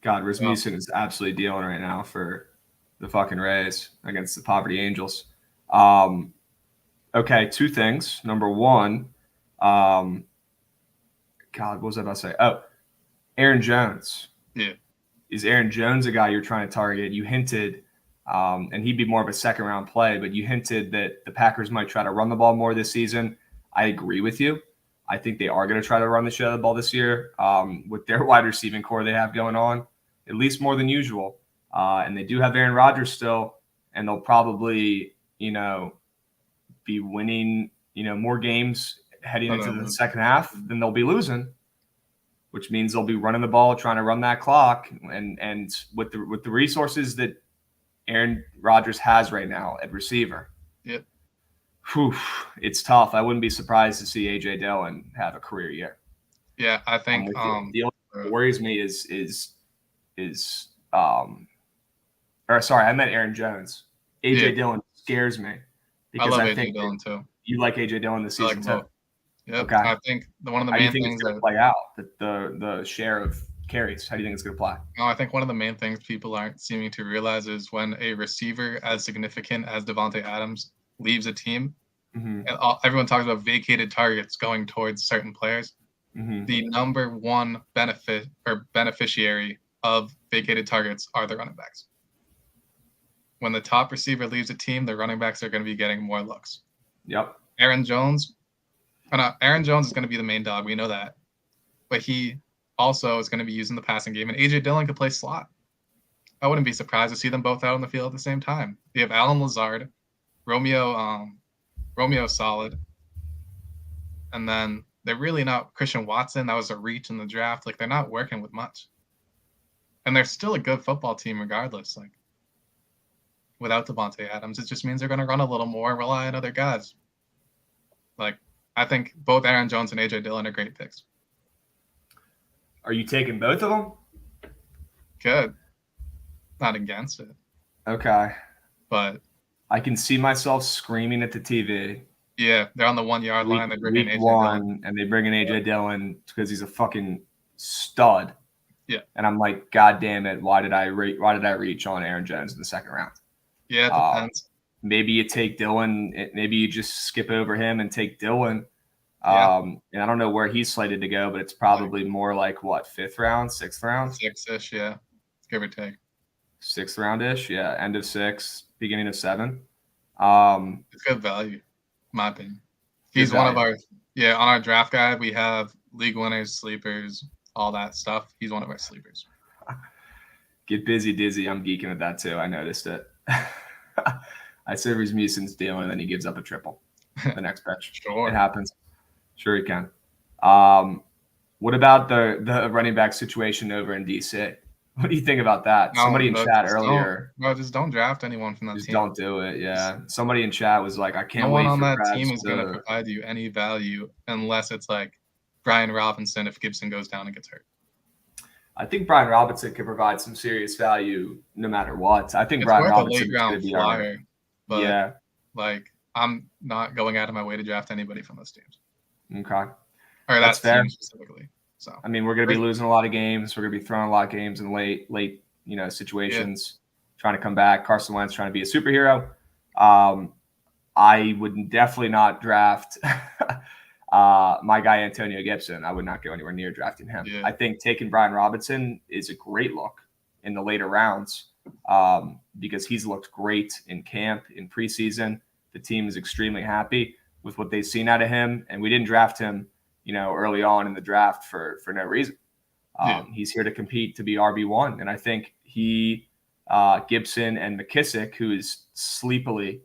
God, Rasmussen is absolutely dealing right now for the fucking Rays against the Poverty Angels. Okay, two things. Number one, God, what was I about to say? Oh, Aaron Jones. Yeah. Is Aaron Jones a guy you're trying to target? You hinted, and he'd be more of a second-round play, but you hinted that the Packers might try to run the ball more this season. I agree with you. I think they are going to try to run the shit out of the ball this year with their wide receiving core they have going on, at least more than usual. And they do have Aaron Rodgers still, and they'll probably, be winning, more games heading into the second half than they'll be losing, which means they'll be running the ball, trying to run that clock. And with the resources that Aaron Rodgers has right now at receiver, it's tough. I wouldn't be surprised to see AJ Dillon have a career year. Yeah, I think the only thing that worries me I meant Aaron Jones. AJ Dillon scares me because I love AJ Dillon too. You like AJ Dillon this season too. Yep. Okay. I think one of the main things that play out the share of carries. How do you think it's going to play? I think one of the main things people aren't seeming to realize is when a receiver as significant as Devontae Adams leaves a team, and everyone talks about vacated targets going towards certain players. The number one benefit or beneficiary of vacated targets are the running backs. When the top receiver leaves a team, the running backs are going to be getting more looks. Yep. Aaron Jones is going to be the main dog. We know that. But he also is going to be using the passing game. And AJ Dillon could play slot. I wouldn't be surprised to see them both out on the field at the same time. You have Alan Lazard, Romeo solid. And then they're really not Christian Watson. That was a reach in the draft. They're not working with much. And they're still a good football team regardless. without Devontae Adams. It just means they're going to run a little more and rely on other guys. Like, I think both Aaron Jones and A.J. Dillon are great picks. Are you taking both of them? Good. Not against it. Okay. But I can see myself screaming at the TV. Yeah, they're on the 1 yard line. They bring in week AJ one, Dillon. and they bring in AJ Dillon because he's a fucking stud. Yeah. And I'm like, God damn it! Why did I reach on Aaron Jones in the second round? Yeah, it depends. Maybe you take Dillon. Maybe you just skip over him and take Dillon. Yeah. And I don't know where he's slated to go, but it's probably more like what, 5th round, 6th round, 6-ish, yeah, give or take. 6th round-ish, yeah, end of 6, beginning of 7. It's good value, in my opinion. He's one of our on our draft guide. We have league winners, sleepers, all that stuff. He's one of our sleepers. Get busy, Dizzy. I'm geeking at that too. I noticed it. I say Rasmussen's dealing, and then he gives up a triple the next pitch. Sure. It happens. Sure he can. What about the running back situation over in DC? What do you think about that? Somebody in chat earlier. Just don't draft anyone from that team. Just don't do it. Yeah. Somebody in chat was like, I can't no wait one for on that Krabs team is going to provide you any value unless it's like Brian Robinson if Gibson goes down and gets hurt. I think Brian Robinson could provide some serious value no matter what. I think Brian Robinson is going to be flyer, but yeah. Like I'm not going out of my way to draft anybody from those teams. Okay. Or that's fair. Team specifically. So I mean, we're going to be losing a lot of games. We're going to be throwing a lot of games in late, situations, trying to come back. Carson Wentz trying to be a superhero. I would definitely not draft my guy Antonio Gibson. I would not go anywhere near drafting him. Yeah. I think taking Brian Robinson is a great look in the later rounds because he's looked great in camp, in preseason. The team is extremely happy with what they've seen out of him, and we didn't draft him early on in the draft for no reason. He's here to compete to be RB1. And I think Gibson and McKissick, who is sleepily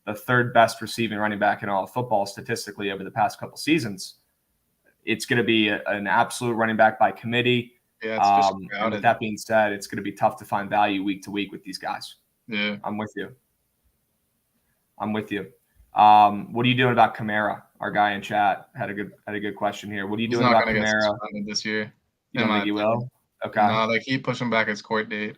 the 3rd best receiving running back in all of football statistically over the past couple seasons, it's going to be an absolute running back by committee. Yeah, it's just and with that being said, it's going to be tough to find value week to week with these guys. Yeah. I'm with you. What are you doing about Kamara? Our guy in chat had a good question here. What are you doing about Kamara? He's not going to get this year. You don't think he will? Okay. No, they keep pushing back his court date.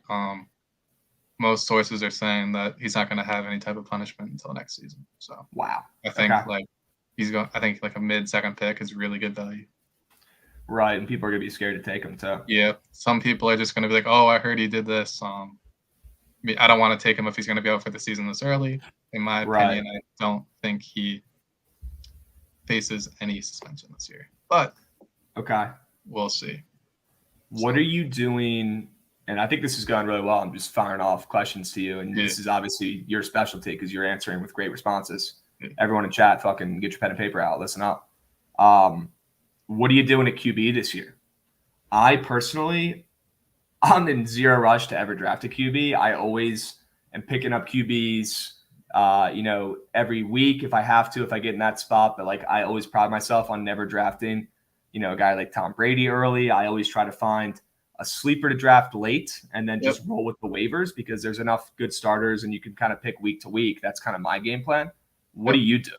Most sources are saying that he's not going to have any type of punishment until next season. So wow, I think I think like a mid-second pick is really good value. Right, and people are going to be scared to take him too. Yeah, some people are just going to be like, "Oh, I heard he did this." I don't want to take him if he's going to be out for the season this early. In my opinion, I don't think he faces any suspension this year. But okay, we'll see. What are you doing? And I think this is going really well. I'm just firing off questions to you, and this is obviously your specialty because you're answering with great responses. Everyone in chat, fucking get your pen and paper out. Listen up. What are you doing at QB this year? I personally, I'm in zero rush to ever draft a QB. I always am picking up QBs, every week if I have to, if I get in that spot. But like, I always pride myself on never drafting, a guy like Tom Brady early. I always try to find a sleeper to draft late and then just roll with the waivers because there's enough good starters and you can kind of pick week to week. That's kind of my game plan. What do you do?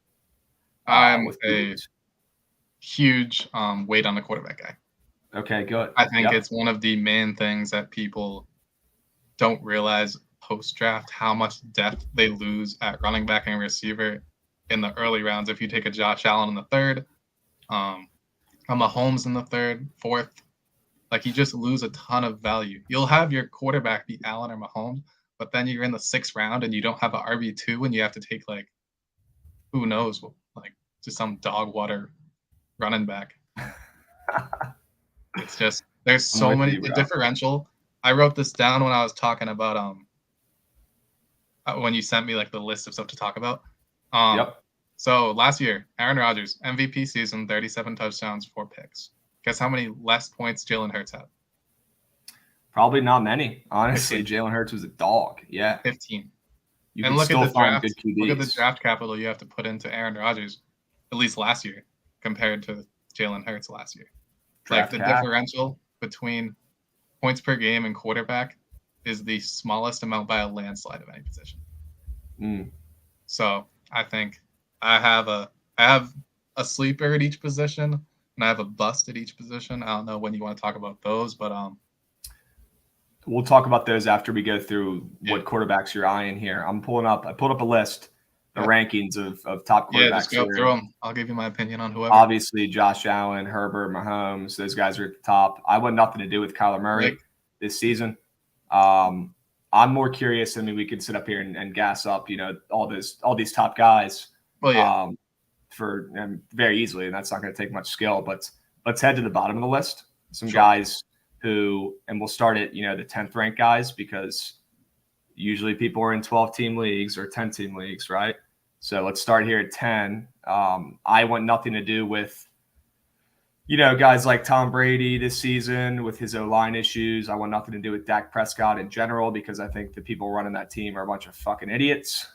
I'm a huge weight on the quarterback guy. Okay, good. I think it's one of the main things that people don't realize post-draft, how much depth they lose at running back and receiver in the early rounds. If you take a Josh Allen in the 3rd, a Mahomes in the 3rd, 4th, like you just lose a ton of value. You'll have your quarterback be Allen or Mahomes, but then you're in the 6th round and you don't have an RB2 and you have to take like, who knows, like just some dog water running back. It's just, there's so many, the differential. I wrote this down when I was talking about, when you sent me like the list of stuff to talk about. So last year, Aaron Rodgers, MVP season, 37 touchdowns, 4 picks. Guess how many less points Jalen Hurts had? Probably not many. Honestly, Jalen Hurts was a dog. Yeah. 15. You can still find good QBs. Look at the draft capital you have to put into Aaron Rodgers, at least last year, compared to Jalen Hurts last year. Like the differential between points per game and quarterback is the smallest amount by a landslide of any position. So I think I have a sleeper at each position, and I have a bust at each position. I don't know when you want to talk about those, but we'll talk about those after we go through what quarterbacks you're eyeing here. I pulled up a list, the rankings of top quarterbacks. Yeah, just go through them. I'll give you my opinion on whoever. Obviously, Josh Allen, Herbert, Mahomes, those guys are at the top. I want nothing to do with Kyler Murray this season. I'm more curious. I mean, we could sit up here and gas up, all these top guys. Well, yeah. Very easily, and that's not going to take much skill. But let's head to the bottom of the list. Some guys who, and we'll start at the 10th ranked guys, because usually people are in 12-team leagues or 10-team leagues, right? So let's start here at 10. I want nothing to do with guys like Tom Brady this season with his O-line issues. I want nothing to do with Dak Prescott in general, because I think the people running that team are a bunch of fucking idiots.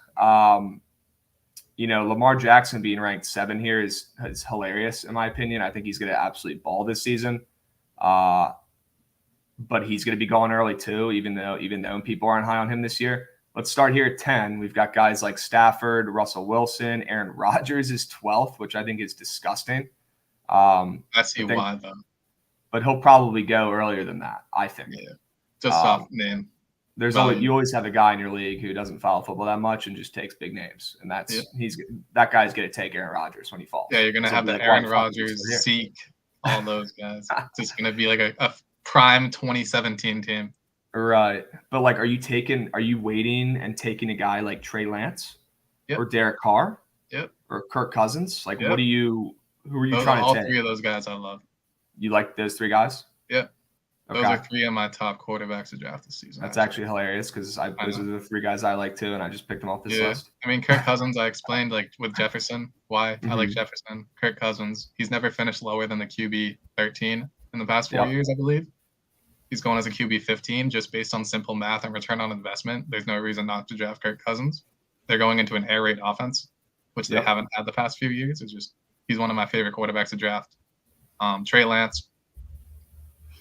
Lamar Jackson being ranked 7 here is hilarious, in my opinion. I think he's going to absolutely ball this season. But he's going to be going early too, even though people aren't high on him this year. Let's start here at 10. We've got guys like Stafford, Russell Wilson, Aaron Rodgers is 12th, which I think is disgusting. I see why, though. But he'll probably go earlier than that, I think. Yeah, just off name. You always have a guy in your league who doesn't follow football that much and just takes big names, and that guy's going to take Aaron Rodgers when he falls. Yeah, you're going to have the Aaron Rodgers, Zeke, all those guys. It's just going to be like a prime 2017 team. Right, but are you waiting and taking a guy like Trey Lance, or Derek Carr, or Kirk Cousins? Who are you trying to take? All 3 of those guys I love. You like those 3 guys? Yeah. Okay. Those are 3 of my top quarterbacks to draft this season. That's actually hilarious, because those are the 3 guys I like too, and I just picked them off this list. I mean, Kirk Cousins, I explained with Jefferson why I like Jefferson. Kirk Cousins, he's never finished lower than the QB 13 in the past 4 years, I believe. He's going as a QB 15 just based on simple math and return on investment. There's no reason not to draft Kirk Cousins. They're going into an air raid offense, which they haven't had the past few years. He's one of my favorite quarterbacks to draft. Trey Lance.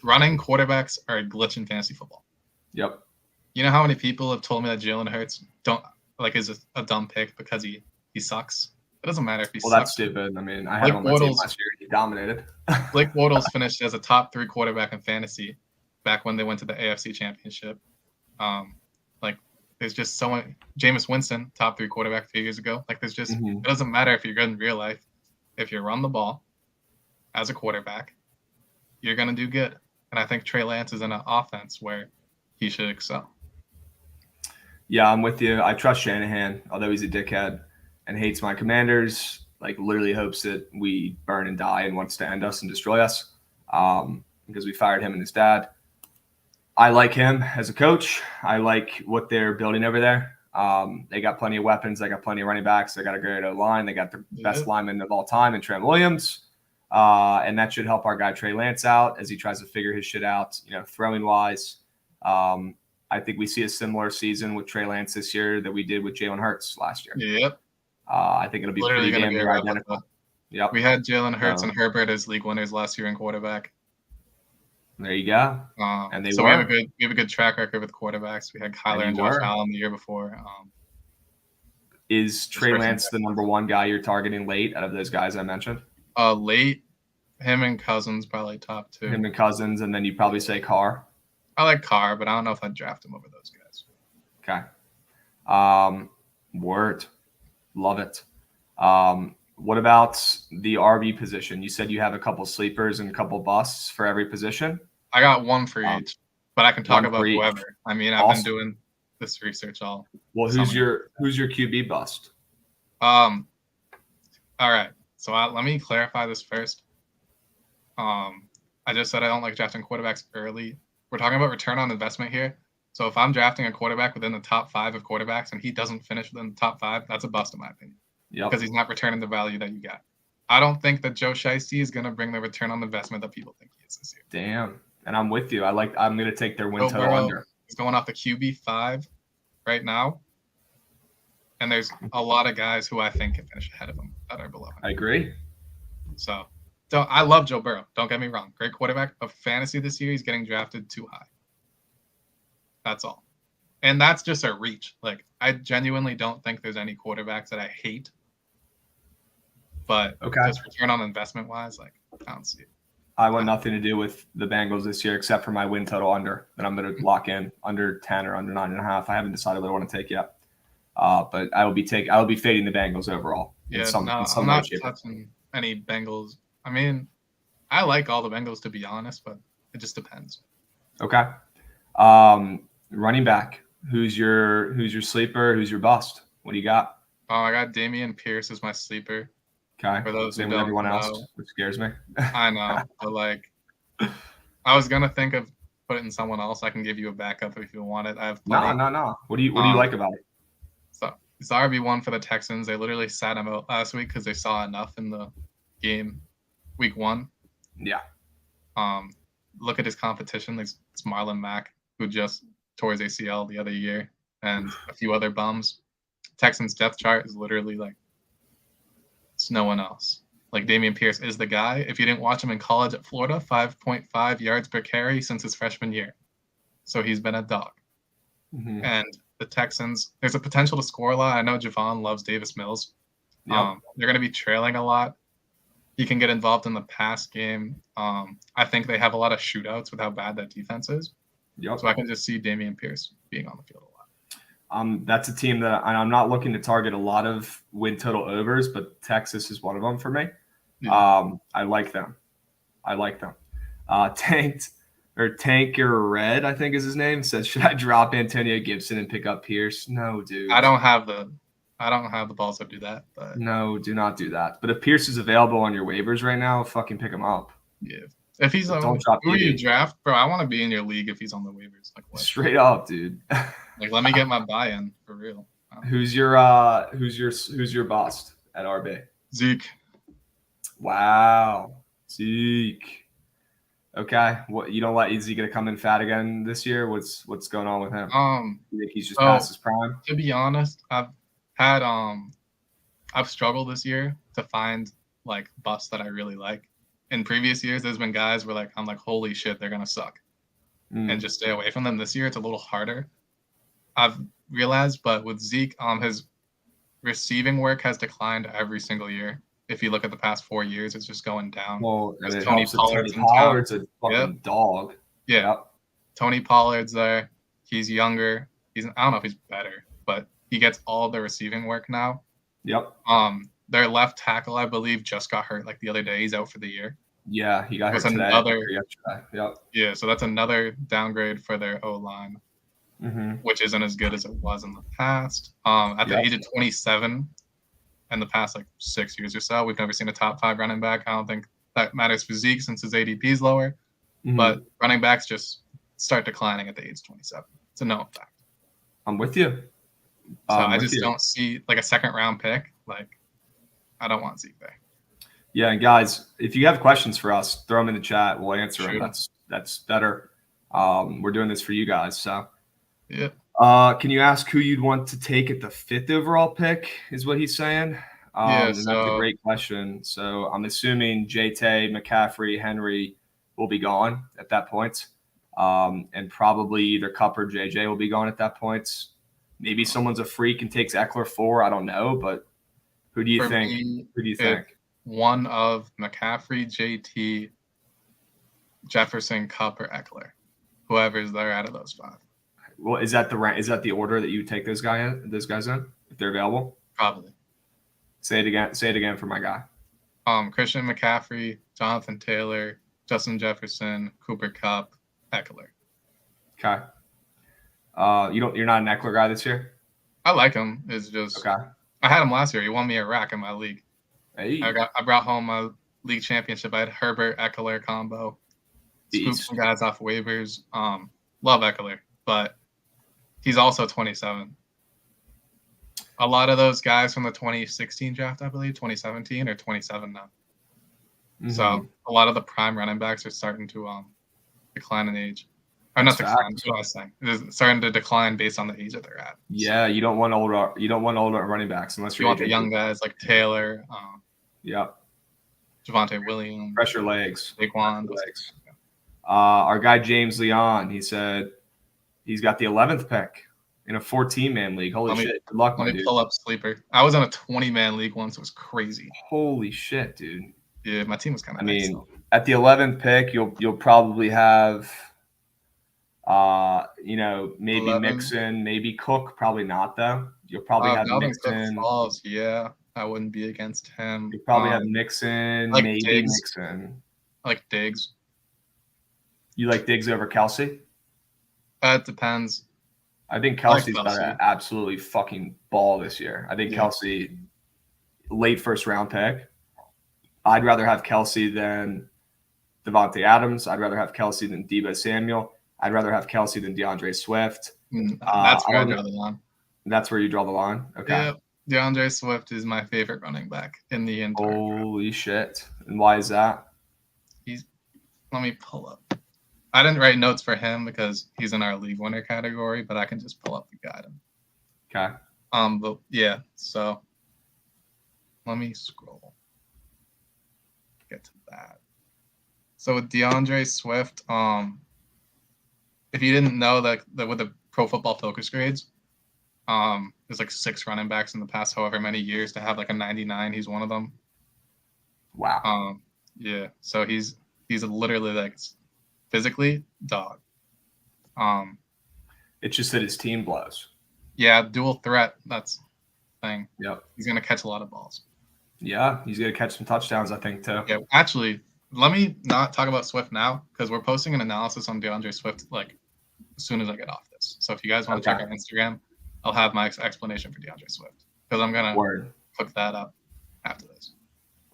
Running quarterbacks are a glitch in fantasy football. Yep. You know how many people have told me that Jalen Hurts is a dumb pick because he sucks? It doesn't matter if he sucks. Well, that's stupid. I mean, I had him on my team last year. He dominated. Blake Bortles finished as a top 3 quarterback in fantasy back when they went to the AFC Championship. There's just so many. Jameis Winston, top 3 quarterback a few years ago. It doesn't matter if you're good in real life. If you run the ball as a quarterback, you're going to do good. And I think Trey Lance is in an offense where he should excel. Yeah, I'm with you. I trust Shanahan, although he's a dickhead and hates my Commanders. Literally hopes that we burn and die and wants to end us and destroy us, because we fired him and his dad. I like him as a coach. I like what they're building over there. They got plenty of weapons. They got plenty of running backs. They got a great O-line. They got the best lineman of all time in Trent Williams. And that should help our guy Trey Lance out as he tries to figure his shit out, throwing wise. I think we see a similar season with Trey Lance this year that we did with Jalen Hurts last year. Yep. I think it'll be literally pretty damn near identical. Yep. We had Jalen Hurts and Herbert as league winners last year in quarterback. There you go. And we have a good track record with quarterbacks. We had Kyler and Josh Allen the year before. Is Trey Lance the number 1 guy you're targeting late out of those guys I mentioned? Late, him and Cousins probably top 2. Him and Cousins, and then you probably say Carr. I like Carr, but I don't know if I'd draft him over those guys. Okay. Word. Love it. What about the RB position? You said you have a couple sleepers and a couple busts for every position. I got 1 for each, but I can talk about whoever. I mean, I've been doing this research all. Well, who's your QB bust? All right. So let me clarify this first. I just said I don't like drafting quarterbacks early. We're talking about return on investment here. So if I'm drafting a quarterback within the top 5 of quarterbacks and he doesn't finish within the top 5, that's a bust in my opinion. Yep. Because he's not returning the value that you got. I don't think that Joe Shiesty is going to bring the return on investment that people think he is this year. Damn. And I'm with you. I'm going to take their win total under. He's going off the QB 5 right now. And there's a lot of guys who I think can finish ahead of him that are below him. I agree. So I love Joe Burrow. Don't get me wrong. Great quarterback. But fantasy this year, he's getting drafted too high. That's all. And that's just a reach. Like, I genuinely don't think there's any quarterbacks that I hate. But just return on investment wise, like, I don't see it. I want nothing to do with the Bengals this year except for my win total under that I'm going to lock in under 10 or under 9.5. I haven't decided what I want to take yet. But I will be fading the Bengals overall. Yeah, I'm not touching any Bengals. I mean, I like all the Bengals, to be honest, but it just depends. Okay. Running back. Who's your sleeper? Who's your bust? What do you got? Oh, I got Damien Pierce as my sleeper. Okay. For those Same with everyone else, which scares me. I know, but like, I was gonna think of putting someone else. I can give you a backup if you want it. I have plenty. No. What do you like about it? So it's RB1 for the Texans. They literally sat him out last week because they saw enough in the game, week 1. Yeah. Look at his competition. It's Marlon Mack, who just tore his ACL the other year, and a few other bums. Texans depth chart is literally like, it's no one else. Like, Damien Pierce is the guy. If you didn't watch him in college at Florida, 5.5 yards per carry since his freshman year. So he's been a dog. Mm-hmm. And the Texans, there's a potential to score a lot. I know Jovan loves Davis Mills. Yep. They're going to be trailing a lot. He can get involved in the pass game. I think they have a lot of shootouts with how bad that defense is. Yep. So I can just see Damien Pierce being on the field a lot. That's a team that I'm not looking to target a lot of win total overs, but Texas is one of them for me. Yeah. I like them. Tank or Red, I think is his name, says, should I drop Antonio Gibson and pick up Pierce? No, dude. I don't have the balls to do that. But no, do not do that. But if Pierce is available on your waivers right now, fucking pick him up. Yeah. If he's don't drop who you draft, bro, I want to be in your league if he's on the waivers. Like, what? Straight up, dude. Like, let me get my buy-in for real. Who's your bust at RB? Zeke. Wow, Zeke. Okay, what, you don't let Zeke gonna come in fat again this year? What's going on with him? You think he's just past his prime? To be honest, I've struggled this year to find like busts that I really like. In previous years, there's been guys where like I'm like, holy shit, they're gonna suck, and just stay away from them. This year, it's a little harder, I've realized. But with Zeke, his receiving work has declined every single year. If you look at the past 4 years, it's just going down. Well, and Tony Pollard's a fucking dog. Yeah. Yep. Tony Pollard's there. He's younger. I don't know if he's better, but he gets all the receiving work now. Yep. Their left tackle, I believe, just got hurt like the other day. He's out for the year. Yeah, he got hurt today. Yep. Yeah, so that's another downgrade for their O-line, which isn't as good as it was in the past. At the age of 27, in the past like 6 years or so, we've never seen a top 5 running back. I don't think that matters for Zeke since his ADP is lower. But running backs just start declining at the age 27. It's a known fact. I'm with you. So I just don't see like a second-round pick. Like, I don't want Zeke there. Yeah, and guys, if you have questions for us, throw them in the chat. We'll answer them. That's better. We're doing this for you guys. So, yeah. Can you ask who you'd want to take at the 5th overall pick? Is what he's saying. That's a great question. So I'm assuming JT, McCaffrey, Henry will be gone at that point, and probably either Cup or JJ will be gone at that point. Maybe someone's a freak and takes Eckler 4. I don't know, but who do you think? Who do you think? One of McCaffrey, JT, Jefferson, Cup, or Eckler, whoever's there out of those 5. Well, is that the order that you take those guys in if they're available? Probably. Say it again for my guy. Christian McCaffrey, Jonathan Taylor, Justin Jefferson, Cooper Kupp, Eckler. Okay. You're not an Eckler guy this year? I like him. It's just okay. I had him last year. He won me a rack in my league. Hey. I brought home my league championship. I had Herbert Eckler combo. Scooped some guys off waivers. Love Eckler, but he's also 27. A lot of those guys from the 2016 draft, I believe, 2017 or 27 now. So a lot of the prime running backs are starting to decline in age. Or not decline, that's what I was saying. It's starting to decline based on the age that they're at. Yeah, you don't want older running backs unless you want the young guys like Taylor. Yep. Javonte Williams. Pressure legs. Saquon. Legs. Our guy James Leon, he said he's got the 11th pick. in a 14-man league. Holy Let me- shit! Good luck, my Let me dude. pull up sleeper. I was on a 20-man league once. It was crazy. Holy shit, dude. Yeah, my team was kind I of nice. mean, at the 11th pick, you'll probably have, maybe 11. Mixon, maybe Cook. Probably not though. You'll probably have Dalvin Cook Mixon. falls. Yeah, I wouldn't be against him. You probably have Mixon, like maybe Diggs. Mixon. I like Diggs. You like Diggs over Kelsey? It depends. I think I like Kelsey's about to Kelsey. absolutely fucking ball this year. I think Yeah. Kelsey, late first round pick. I'd rather have Kelsey than Devontae Adams. I'd rather have Kelsey than Deebo Samuel. I'd rather have Kelsey than DeAndre Swift. That's where I draw the line. That's where you draw the line? Okay. Yeah, DeAndre Swift is my favorite running back in the entire draft. Holy shit. And why is that? Let me pull up. I didn't write notes for him because he's in our league winner category, but I can just pull up the guide. Okay. But yeah, so let me scroll. Get to that. So with DeAndre Swift, if you didn't know that with the Pro Football Focus grades, there's like 6 running backs in the past however many years to have like a 99. He's one of them. Wow. Yeah. So he's literally like physically dog. It's just that his team blows. Yeah, dual threat. That's the thing. Yep. He's gonna catch a lot of balls. Yeah, he's gonna catch some touchdowns, I think, too. Yeah, actually, let me not talk about Swift now because we're posting an analysis on DeAndre Swift like as soon as I get off this. So if you guys want to check our Instagram, I'll have my explanation for DeAndre Swift because I'm gonna cook that up after this.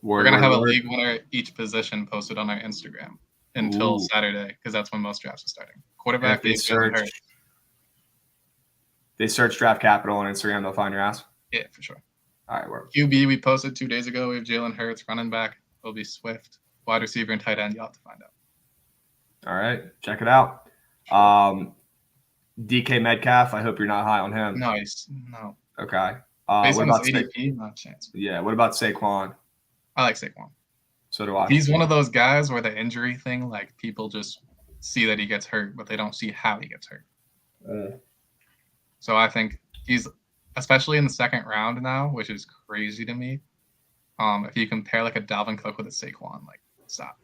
We're gonna have a league winner each position posted on our Instagram until Saturday because that's when most drafts are starting. Quarterback, they search Draft Capital on Instagram, they'll find your ass. Yeah, for sure. All right, work. QB we posted 2 days ago. We have Jalen Hurts, running back. It'll be Swift, wide receiver, and tight end. You'll have to find out. All right, check it out. DK Metcalf. I hope you're not high on him. Nice. No. Okay. Based what on about his ADP, not a chance. Yeah. What about Saquon? I like Saquon. So do I. He's one of those guys where the injury thing, like people just see that he gets hurt, but they don't see how he gets hurt. So I think he's, especially in the second round now, which is crazy to me. If you compare like a Dalvin Cook with a Saquon, like stop.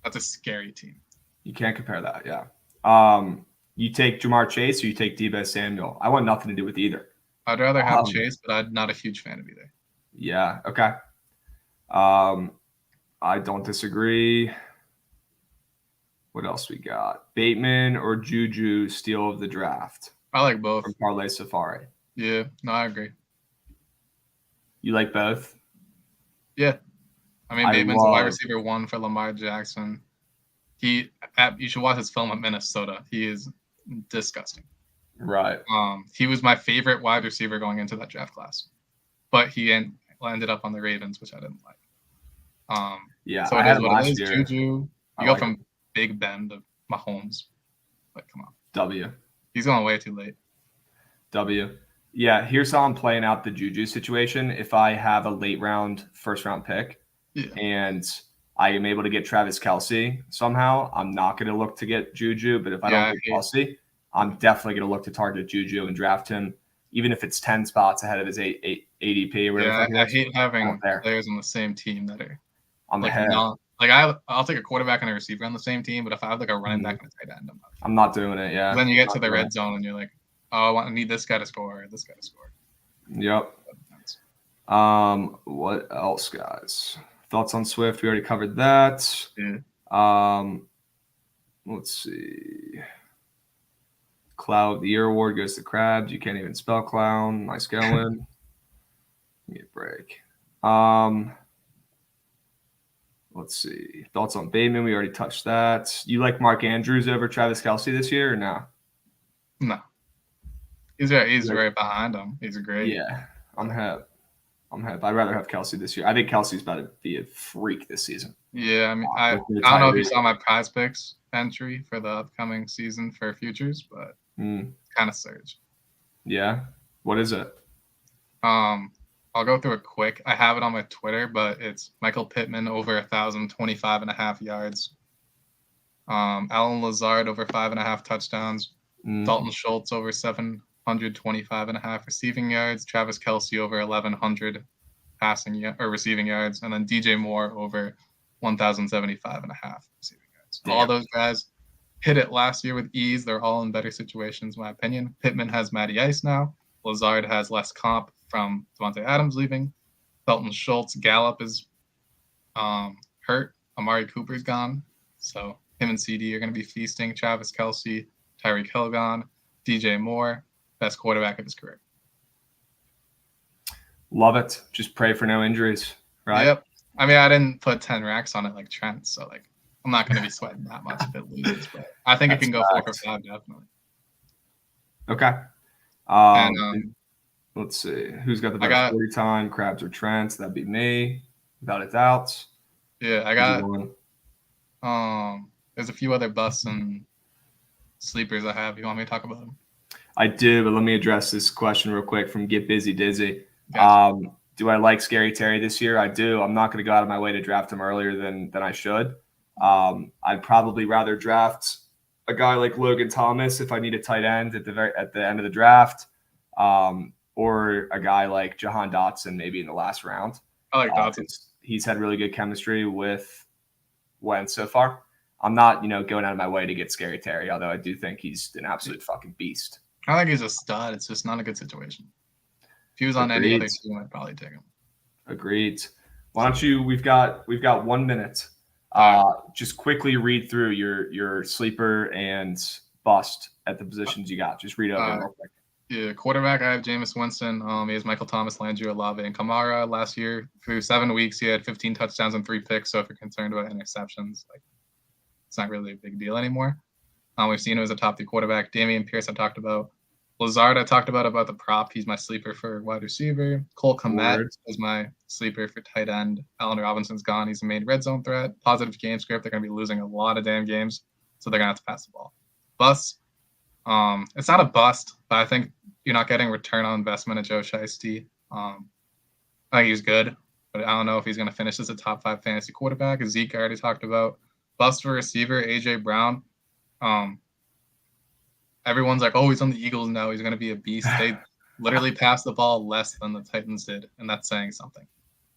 That's a scary team. You can't compare that. Yeah. You take Jamar Chase or you take Deebo Samuel. I want nothing to do with either. I'd rather have Chase, but I'm not a huge fan of either. Yeah. Okay. I don't disagree. What else we got? Bateman or Juju steal of the draft? I like both. From Parlay Safari. Yeah. No, I agree. You like both? Yeah. I mean, Bateman's a wide receiver 1 for Lamar Jackson. You should watch his film at Minnesota. He is disgusting. Right. He was my favorite wide receiver going into that draft class, but he ended up on the Ravens, which I didn't like. Yeah. So it is what it is. Juju. You go from Big Ben to Mahomes. Like, come on. W. He's going way too late. W. Yeah. Here's how I'm playing out the Juju situation. If I have a late round, first round pick, and I am able to get Travis Kelce somehow, I'm not going to look to get Juju. But if I don't get Kelce, I'm definitely going to look to target Juju and draft him, even if it's 10 spots ahead of his ADP or whatever. Yeah, I hate having players on the same team that are on the head. I'll take a quarterback and a receiver on the same team, but if I have like a running back and a tight end, I'm not doing it. Yeah. Then you get to the red zone and you're like, oh, I need this guy to score or this guy to score. Yep. What else, guys? Thoughts on Swift? We already covered that. Yeah. Let's see. Cloud of the Year award goes to Krabs. You can't even spell clown. Nice going. Give me a break. Let's see. Thoughts on Bateman? We already touched that. You like Mark Andrews over Travis Kelce this year or no? No. He's right behind him. He's great. Yeah. I'm hip. I'd rather have Kelce this year. I think Kelsey's about to be a freak this season. Yeah, I mean, I don't know if you saw my Prize Picks entry for the upcoming season for futures, but kind of surged. Yeah. What is it? I'll go through it quick. I have it on my Twitter, but it's Michael Pittman over 1,025.5 yards. Alan Lazard over 5.5 touchdowns. Dalton Schultz over 7 125.5 receiving yards. Travis Kelce over 1,100 receiving yards, and then DJ Moore over 1,075.5 receiving yards. Damn. All those guys hit it last year with ease. They're all in better situations, in my opinion. Pittman has Matty Ice now. Lazard has less comp from Devontae Adams leaving. Felton Schultz, Gallup is hurt. Amari Cooper's gone. So him and CD are going to be feasting. Travis Kelce, Tyreek Hill gone. DJ Moore, best quarterback of his career. Love it. Just pray for no injuries, right? Yep. I mean, I didn't put 10 racks on it like Trent, so like I'm not going to be sweating that much if it loses, but I think it can go 4 for 5 definitely. Okay. And let's see. Who's got the better 40 time? Krabs or Trent? That'd be me, without a doubt. Yeah, I got there's a few other busts and sleepers I have. You want me to talk about them? I do, but let me address this question real quick from Get Busy Dizzy. Gotcha. Do I like Scary Terry this year? I do. I'm not going to go out of my way to draft him earlier than I should. I'd probably rather draft a guy like Logan Thomas if I need a tight end at the end of the draft, or a guy like Jahan Dotson maybe in the last round. I like Dotson. He's had really good chemistry with Wentz so far. I'm not, going out of my way to get Scary Terry, although I do think he's an absolute fucking beast. I think he's a stud. It's just not a good situation. If he was on any other team, I'd probably take him. Agreed. Why don't you? We've got 1 minute. Just quickly read through your sleeper and bust at the positions you got. Just read over them real quick. Yeah, quarterback, I have Jameis Winston. He has Michael Thomas, Landry, Olave, and Kamara. Last year, through 7 weeks, he had 15 touchdowns and 3 picks. So if you're concerned about interceptions, like it's not really a big deal anymore. We've seen him as a top 3 quarterback. Damien Pierce, I talked about. Lazard, I talked about the prop. He's my sleeper for wide receiver. Cole Kmet is my sleeper for tight end. Allen Robinson's gone. He's the main red zone threat. Positive game script. They're going to be losing a lot of damn games, so they're going to have to pass the ball. Bust. It's not a bust, but I think you're not getting return on investment at Joe Shiesty. I think he's good, but I don't know if he's going to finish as a top 5 fantasy quarterback. Zeke, I already talked about. Bust for receiver, A.J. Brown. Everyone's like, oh, he's on the Eagles now. He's going to be a beast. They literally passed the ball less than the Titans did, and that's saying something.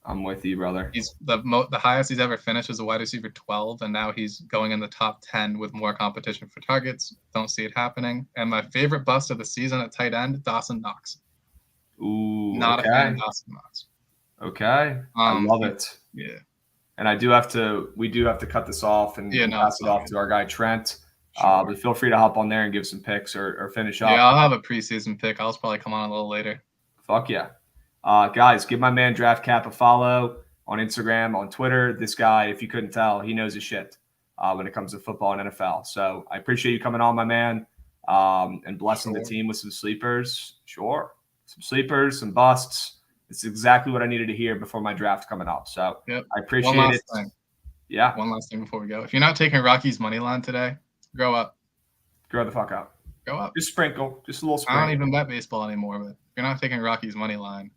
I'm with you, brother. He's the highest he's ever finished as a wide receiver 12, and now he's going in the top 10 with more competition for targets. Don't see it happening. And my favorite bust of the season at tight end, Dawson Knox. Ooh, not a fan of Dawson Knox. Okay, I love it. Yeah. And we do have to cut this off and pass it off to our guy Trent. Sure. But feel free to hop on there and give some picks or finish up. Yeah, I'll have a preseason pick. I'll probably come on a little later. Fuck yeah. Guys, give my man Draft Cap a follow on Instagram, on Twitter. This guy, if you couldn't tell, he knows his shit when it comes to football and NFL. So I appreciate you coming on, my man, and blessing the team with some sleepers. Sure. Some sleepers, some busts. It's exactly what I needed to hear before my draft coming up. So I appreciate it. Yeah. One last thing before we go. If you're not taking Rocky's money line today, grow up. Grow the fuck up. Grow up. Just sprinkle. Just a little sprinkle. I don't even bet baseball anymore, but if you're not taking Rocky's money line,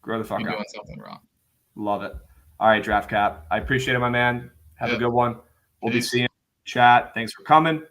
grow the fuck up. You're doing something wrong. Love it. All right, Draft Cap. I appreciate it, my man. Have a good one. We'll Peace. be seeing you in chat. Thanks for coming.